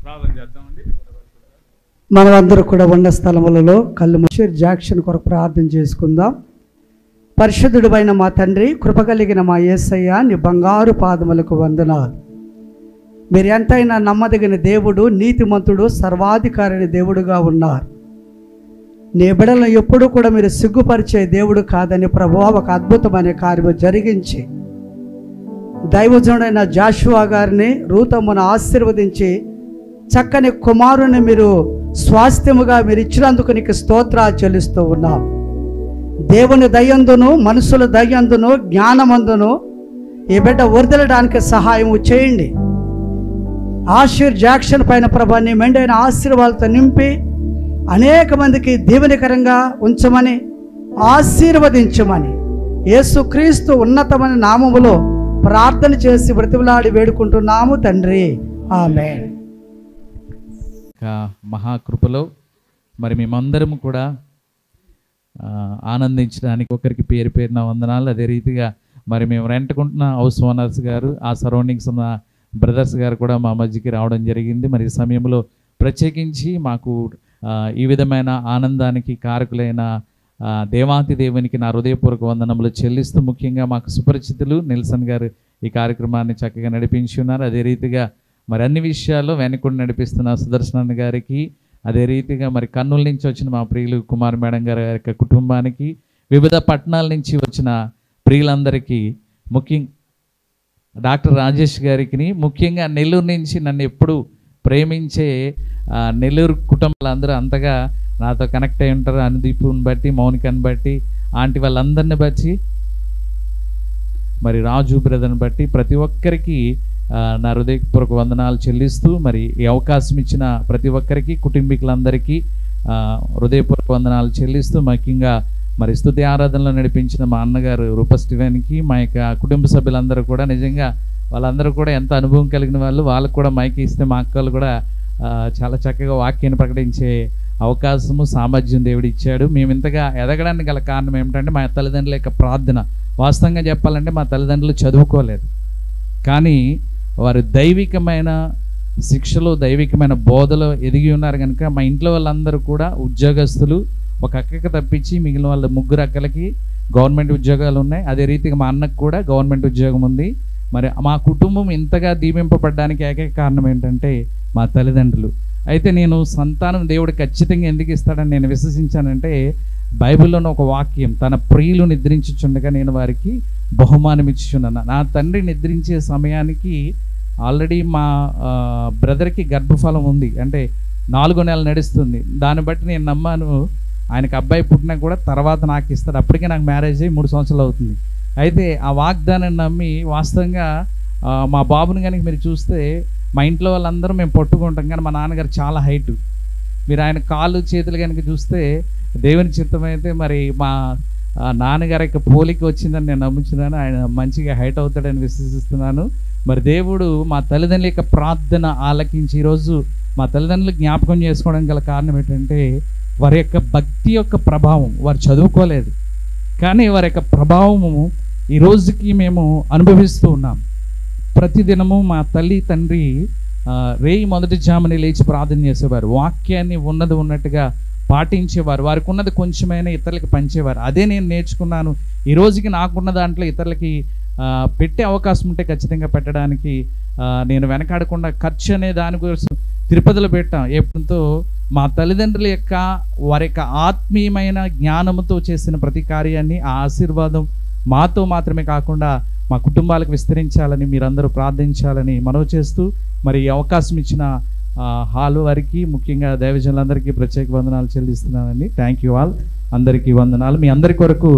ప్రార్థన చేద్దామండి. మనమందరూ కూడా ఉన్న స్థలములలో కళ్ళు మూసి జాక్షన్ కొరకు ప్రార్థన చేసుకుందాం. పరిశుద్ధుడైన మా తండ్రి, కృప కలిగిన మా యేసయ్య, నీ బంగారు పాదములకు వందనాలు. మీరు ఎంతైనా నమ్మదగిన దేవుడు, నీతిమంతుడు, సర్వాధికారి దేవుడుగా ఉన్నారు. నీ బిడ్డలను ఎప్పుడూ కూడా మీరు సిగ్గుపరిచే దేవుడు కాదని ప్రభువా ఒక అద్భుతమైన కార్యము జరిగించి దైవజనుడైన జాషువా గారిని, రూతమ్మను ఆశీర్వదించి చక్కని కుమారుని మీరు స్వాస్థ్యముగా మీరు ఇచ్చినందుకు నీకు స్తోత్రాలు చెల్లిస్తూ ఉన్నాం. దేవుని దయందును, మనుషుల దయందును, జ్ఞానమందును ఈ బిడ్డ వర్ధిల్లడానికి సహాయం చేయండి. జాక్షన్ పైన ప్రభాన్ని మెండైన ఆశీర్వాదాలతో నింపి అనేక మందికి దీవెనకరంగా ఉంచమని, ఆశీర్వదించమని యేసుక్రీస్తు ఉన్నతమైన నామములో ప్రార్థన చేసి బ్రతిమలాడి వేడుకుంటున్నాము తండ్రి. ఆమేన్. మహాకృపలో మరి మేమందరం కూడా ఆనందించడానికి ఒకరికి పేరు పేరున వందనాలు. అదే రీతిగా మరి మేము రెంట్కుంటున్న హౌస్ ఓనర్స్ గారు, ఆ సరౌండింగ్స్ ఉన్న బ్రదర్స్ గారు కూడా మా మధ్యకి రావడం జరిగింది. మరి ఈ సమయంలో ప్రత్యేకించి మాకు ఈ విధమైన ఆనందానికి కారకులైన దేవాతి దేవునికి నా హృదయపూర్వక వందనములు చెల్లిస్తూ, ముఖ్యంగా మాకు సుపరిచితులు నెల్సన్ గారు ఈ కార్యక్రమాన్ని చక్కగా నడిపించి ఉన్నారు. అదే రీతిగా మరి అన్ని విషయాల్లో వెనకుండా నడిపిస్తున్న సుదర్శన్ గారికి, అదే రీతిగా మరి కర్నూలు నుంచి వచ్చిన మా ప్రియులు కుమార్ మేడం గారి యొక్క కుటుంబానికి, వివిధ పట్టణాల నుంచి వచ్చిన ప్రియులందరికీ, ముఖ్యంగా డాక్టర్ రాజేష్ గారికి, ముఖ్యంగా నెల్లూరు నుంచి నన్ను ఎప్పుడు ప్రేమించే నెల్లూరు కుటుంబాలందరూ అంతగా నాతో కనెక్ట్ అయి ఉంటారు. అనుదీపుని బట్టి, మౌనికని బట్టి, ఆంటీ వాళ్ళందరిని బట్టి, మరి రాజు బ్రదర్ని బట్టి ప్రతి ఒక్కరికి నా హృదయపూర్వక వందనాలు చెల్లిస్తూ, మరి ఈ అవకాశం ఇచ్చిన ప్రతి ఒక్కరికి, కుటుంబీకులందరికీ హృదయపూర్వక వందనాలు చెల్లిస్తూ, ముఖ్యంగా మరి స్తుతి ఆరాధనలో నడిపించిన మా అన్నగారు రూప స్టీవెన్కి, మా యొక్క కుటుంబ సభ్యులందరూ కూడా నిజంగా వాళ్ళందరూ కూడా ఎంత అనుభవం కలిగిన వాళ్ళు. వాళ్ళకు కూడా మైక్ ఇస్తే మా అక్కలు కూడా చాలా చక్కగా వాక్యాన్ని ప్రకటించే అవకాశము, సామర్థ్యం దేవుడు ఇచ్చాడు. మేము ఇంతగా ఎదగడానికి గల కారణం ఏమిటంటే మా తల్లిదండ్రుల యొక్క ప్రార్థన. వాస్తవంగా చెప్పాలంటే మా తల్లిదండ్రులు చదువుకోలేదు, కానీ వారు దైవికమైన శిక్షలో, దైవికమైన బోధలో ఎదిగి ఉన్నారు కనుక మా ఇంట్లో వాళ్ళందరూ కూడా ఉద్యోగస్తులు. ఒక అక్కకి తప్పించి మిగిలిన వాళ్ళ ముగ్గురు అక్కలకి గవర్నమెంట్ ఉద్యోగాలు ఉన్నాయి. అదే రీతిగా మా అన్నకు కూడా గవర్నమెంట్ ఉద్యోగం ఉంది. మరి మా కుటుంబం ఇంతగా దీవింపబడడానికి ఏకైక కారణం ఏంటంటే మా తల్లిదండ్రులు. అయితే నేను సంతానం దేవుడు ఖచ్చితంగా ఎందుకు ఇస్తాడని నేను విశ్వసించానంటే, బైబిల్లోని ఒక వాక్యం, తన ప్రియులు నిద్రించుచుండగా నేను వారికి బహుమానం ఇచ్చుచున్నాను. నా తండ్రి నిద్రించే సమయానికి ఆల్రెడీ మా బ్రదర్కి గర్భఫలం ఉంది, అంటే 4 నెలలు నడుస్తుంది. దాన్ని బట్టి నేను నమ్మాను ఆయనకు అబ్బాయి పుట్టినా కూడా తర్వాత నాకు ఇస్తాడు. అప్పటికే నాకు మ్యారేజ్ అయ్యి 3 సంవత్సరాలు అవుతుంది. అయితే ఆ వాగ్దానాన్ని నమ్మి వాస్తవంగా మా బాబుని కనుక మీరు చూస్తే మా ఇంట్లో వాళ్ళందరూ మేము పట్టుకుంటాం, కానీ మా నాన్నగారు చాలా హైట్. మీరు ఆయన కాళ్ళు చేతులు కనుక చూస్తే దేవుని చిత్తమైతే మరి మా నాన్నగారి యొక్క పోలిక వచ్చిందని నేను నమ్ముతున్నాను. ఆయన మంచిగా హైట్ అవుతాడని విశ్వసిస్తున్నాను. మరి దేవుడు మా తల్లిదండ్రుల యొక్క ప్రార్థన ఆలకించి ఈరోజు మా తల్లిదండ్రులు జ్ఞాపకం చేసుకోవడానికి గల కారణం ఏంటంటే వారి యొక్క భక్తి యొక్క ప్రభావం. వారు చదువుకోలేదు, కానీ వారి యొక్క ప్రభావము ఈ రోజుకి మేము అనుభవిస్తూ ఉన్నాం. ప్రతిదినము మా తల్లి తండ్రి రేయి మొదటి జాముని లేచి ప్రార్థన చేసేవారు. వాక్యాన్ని ఉన్నది ఉన్నట్టుగా పాటించేవారు. వారికి ఉన్నది కొంచెమైనా ఇతరులకి పంచేవారు. అదే నేను నేర్చుకున్నాను. ఈ రోజుకి నాకున్న దాంట్లో ఇతరులకి పెట్టే అవకాశం ఉంటే ఖచ్చితంగా పెట్టడానికి నేను వెనకాడకుండా ఖర్చు అనే దాని కోసం తిరుపతిలో పెట్టాం. ఎప్పుడుతో మా తల్లిదండ్రుల యొక్క వారి యొక్క ఆత్మీయమైన జ్ఞానంతో చేసిన ప్రతి కార్యాన్ని ఆ ఆశీర్వాదం మాతో మాత్రమే కాకుండా మా కుటుంబాలకు విస్తరించాలని మీరందరూ ప్రార్థించాలని మనవి చేస్తూ, మరి ఈ అవకాశం ఇచ్చిన హాల్ వారికి, ముఖ్యంగా దైవజనులందరికీ ప్రత్యేక వందనాలు చెల్లిస్తున్నానండి. Thank you all. అందరికీ వందనాలు. మీ అందరి కొరకు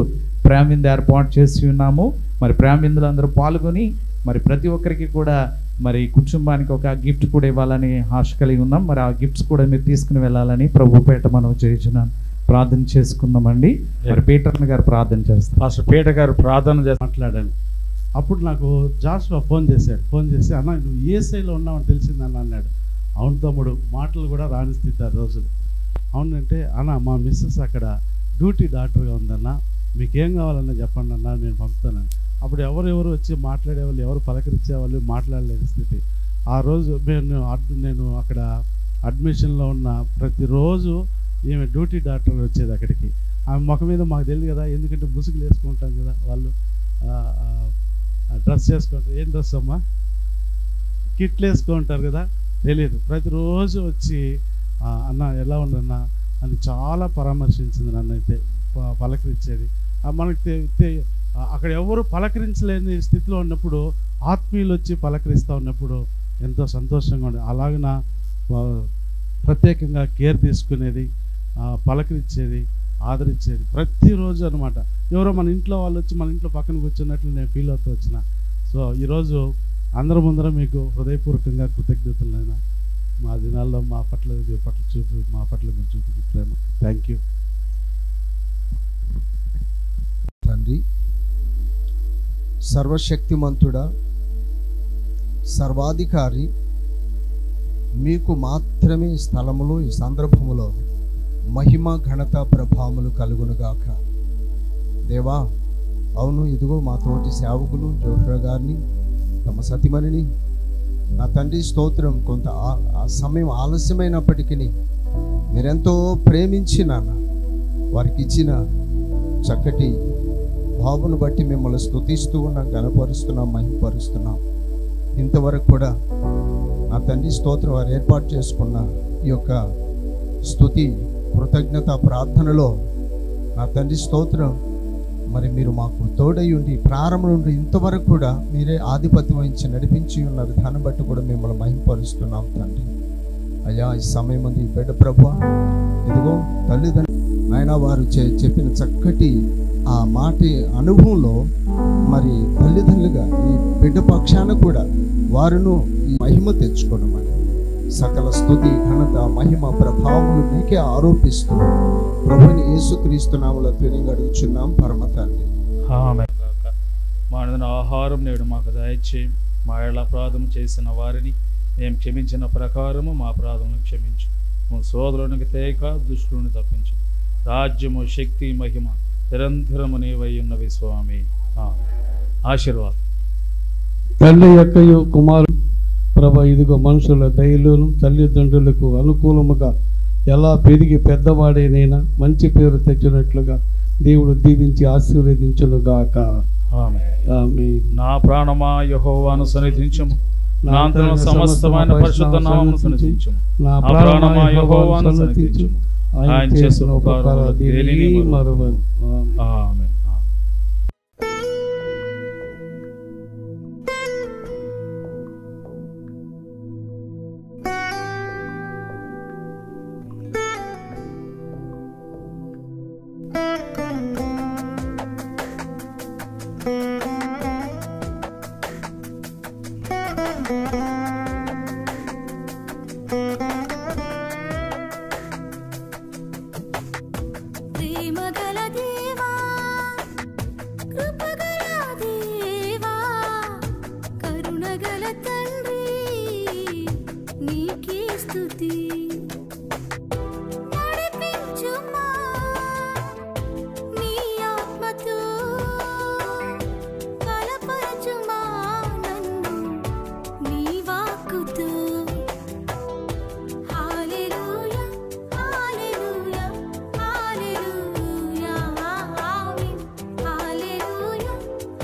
ప్రేమ విందు ఏర్పాటు చేసి ఉన్నాము. మరి ప్రేమ విందులో అందరూ పాల్గొని మరి ప్రతి ఒక్కరికి కూడా మరి కుటుంబానికి ఒక గిఫ్ట్ కూడా ఇవ్వాలని ఆశ కలిగి ఉన్నాం. మరి ఆ గిఫ్ట్స్ కూడా మీరు తీసుకుని వెళ్ళాలని ప్రభు పేట మనం చేయించున్నాం. ప్రార్థన చేసుకుందామండి. మరి పీటర్ గారు ప్రార్థన చేస్తారు. పాస్టర్ పీటర్ గారు ప్రార్థన చేసి మాట్లాడాను. అప్పుడు నాకు జాషువా ఫోన్ చేసి అన్న నువ్వు ఏసైలో ఉన్నావని తెలిసిందన్న అన్నాడు. అవును తమ్ముడు, మాటలు కూడా రాని స్థితి ఆ రోజులు. అవునంటే అన్న మా మిస్సెస్ అక్కడ డ్యూటీ డాక్టర్గా ఉందన్న, మీకేం కావాలన్నా చెప్పండి అన్న, నేను పంపుతానని. అప్పుడు ఎవరు వచ్చి మాట్లాడేవాళ్ళు, ఎవరు పలకరించేవాళ్ళు, మాట్లాడలేని స్థితి. ఆ రోజు నేను అక్కడ అడ్మిషన్లో ఉన్న ప్రతిరోజు ఈమె డ్యూటీ డాక్టర్ వచ్చేది అక్కడికి. ఆమె ముఖం మీద మాకు తెలియదు కదా, ఎందుకంటే ముసుగులు వేసుకుంటాం కదా, వాళ్ళు డ్రెస్ చేసుకుంటారు. ఏం డ్రెస్ అమ్మా, కిట్లు వేసుకుంటారు కదా, తెలియదు. ప్రతిరోజు వచ్చి అన్న ఎలా ఉండన్నా అని చాలా పరామర్శించింది నన్ను. అయితే పలకరించేది. మనకి అక్కడ ఎవరు పలకరించలేని స్థితిలో ఉన్నప్పుడు ఆత్మీయులు వచ్చి పలకరిస్తూ ఉన్నప్పుడు ఎంతో సంతోషంగా ఉండేది. అలాగన ప్రత్యేకంగా కేర్ తీసుకునేది, పలకరించేది, ఆదరించేది ప్రతిరోజు అనమాట. ఎవరో మన ఇంట్లో వాళ్ళు వచ్చి మన ఇంట్లో పక్కన కూర్చున్నట్లు నేను ఫీల్ అవుతూ వచ్చిన. సో ఈరోజు అందరి ముందర మీకు హృదయపూర్వకంగా కృతజ్ఞతలైనా మా దినాల్లో మా పట్ల మీరు చూపి ప్రేమ. థ్యాంక్ యూ తండ్రి. సర్వశక్తిమంతుడా, సర్వాధికారి, మీకు మాత్రమే ఈ స్థలములో ఈ సందర్భములో మహిమ ఘనత ప్రభావములు కలుగునుగాక. దేవా, అవును, ఇదిగో మా తోటి సేవకులు జోషువా గారిని, తమ సతిమణిని, నా తండ్రి స్తోత్రం. కొంత ఆ సమయం ఆలస్యమైనప్పటికీ మీరెంతో ప్రేమించి నాన్న వారికి ఇచ్చిన చక్కటి భావను బట్టి మిమ్మల్ని స్తుతిస్తూ ఉన్నాం, గణపరుస్తున్నాం, మహిమపరుస్తున్నాం. ఇంతవరకు కూడా నా తండ్రి స్తోత్రం వారు ఏర్పాటు చేసుకున్న ఈ యొక్క స్తుతి కృతజ్ఞత ప్రార్థనలో నా తండ్రి స్తోత్రం, మరి మీరు మాకు తోడై ఉండి ప్రారంభం నుండి ఇంతవరకు కూడా మీరే ఆధిపత్యం వహించి నడిపించి ఉన్న విధానం బట్టి కూడా మిమ్మల్ని మహిమపరుస్తున్నాం తండ్రి. అయ్యా, ఈ సమయం ఉంది బిడ్డ ప్రభువా, ఇదిగో తల్లిదండ్రులు నాయన వారు చెప్పిన చక్కటి ఆ మాట అనుభవంలో మరి తల్లిదండ్రులుగా ఈ బిడ్డ పక్షాన కూడా వారును ఈ మహిమ తెచ్చుకోవడమని సకల స్తుతి ఘనత మహిమ ప్రభావములు నీకే ఆరోపిస్తూ ప్రభుని యేసుక్రీస్తు నామములో తిరిగి అడుగుచున్నాం పరమ తండ్రి. మా ఆహారం నేడు మాకు దయచేయి. మా ఏళ్ళ అపరాధం చేసిన వారిని మేము క్షమించిన ప్రకారము మా అపరాధమును క్షమించు. మా సోదరునికి తేక దుష్టుని తప్పించు. రాజ్యము, శక్తి, మహిమ నిరంతరము నీవై ఉన్నవి స్వామి. ఆశీర్వాదం. తండ్రి యొక్క కుమారుడు ప్రభ ఇదిగో మనుషుల దయలోను తల్లిదండ్రులకు అనుకూలముగా ఎలా పెరిగి పెద్దవాడేనైనా మంచి పేరు తెచ్చినట్లుగా దేవుడు దీవించి ఆశీర్వదించునుగాక. ఆమేన్. నా ప్రాణమా యెహోవాను సన్నిధించుము, నా అంతరంగ సమస్తమైన పరిశుద్ధ నామమును సన్నిధించుము. నా ప్రాణమా యెహోవాను సన్నిధించుము, ఆయన చేసిన ఉపకారాలు దేనిని మరువను. ఆమేన్.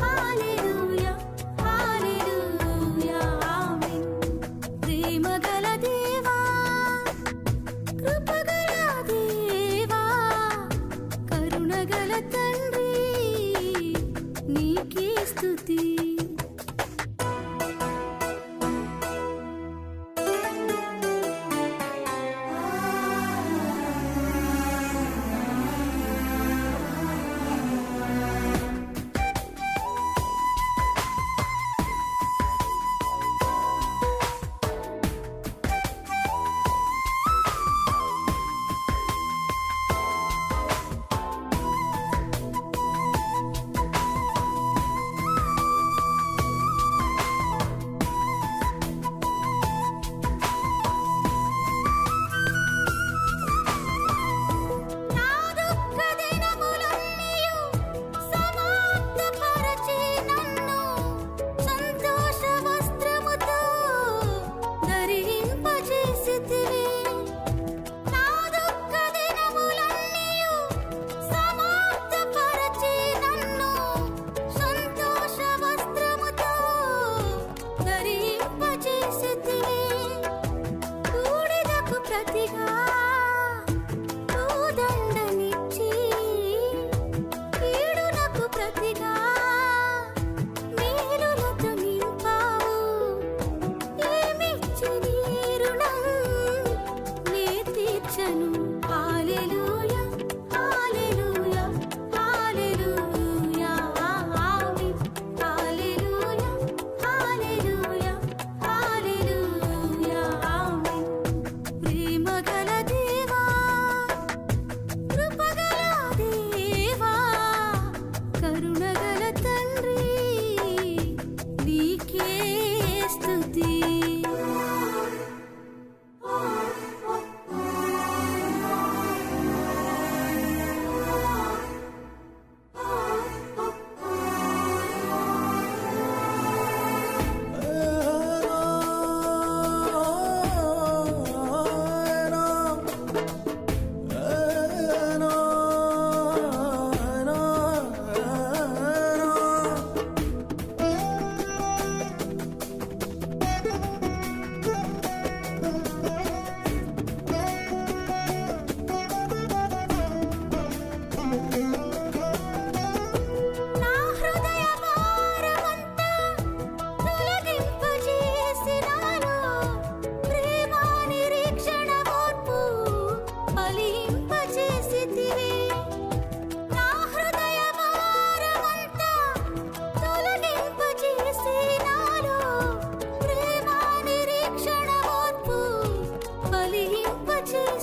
Hallelujah.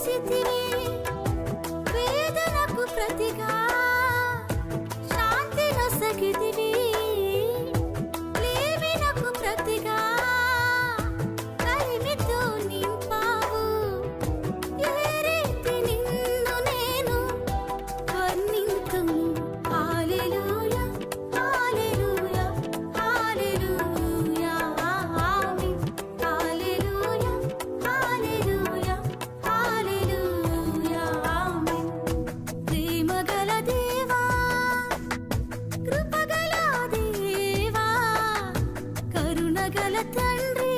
నిలిచితివి, వేదనకు ప్రతిగా శాంతి నొసగితివి, లేమినకు ప్రతిగా కలిమితో నింపావు. ఏ రీతి నిన్ను నేను వర్ణింతును. హల్లెలూయా హల్లెలూయా హల్లెలూయా ఆమేన్. హల్లెలూయా హల్లెలూయా హల్లెలూయా ఆమేన్. ప్రేమగల దేవా, కృపగల దేవా, కరుణగల తండ్రి,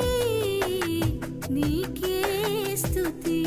నీకే స్తుతి.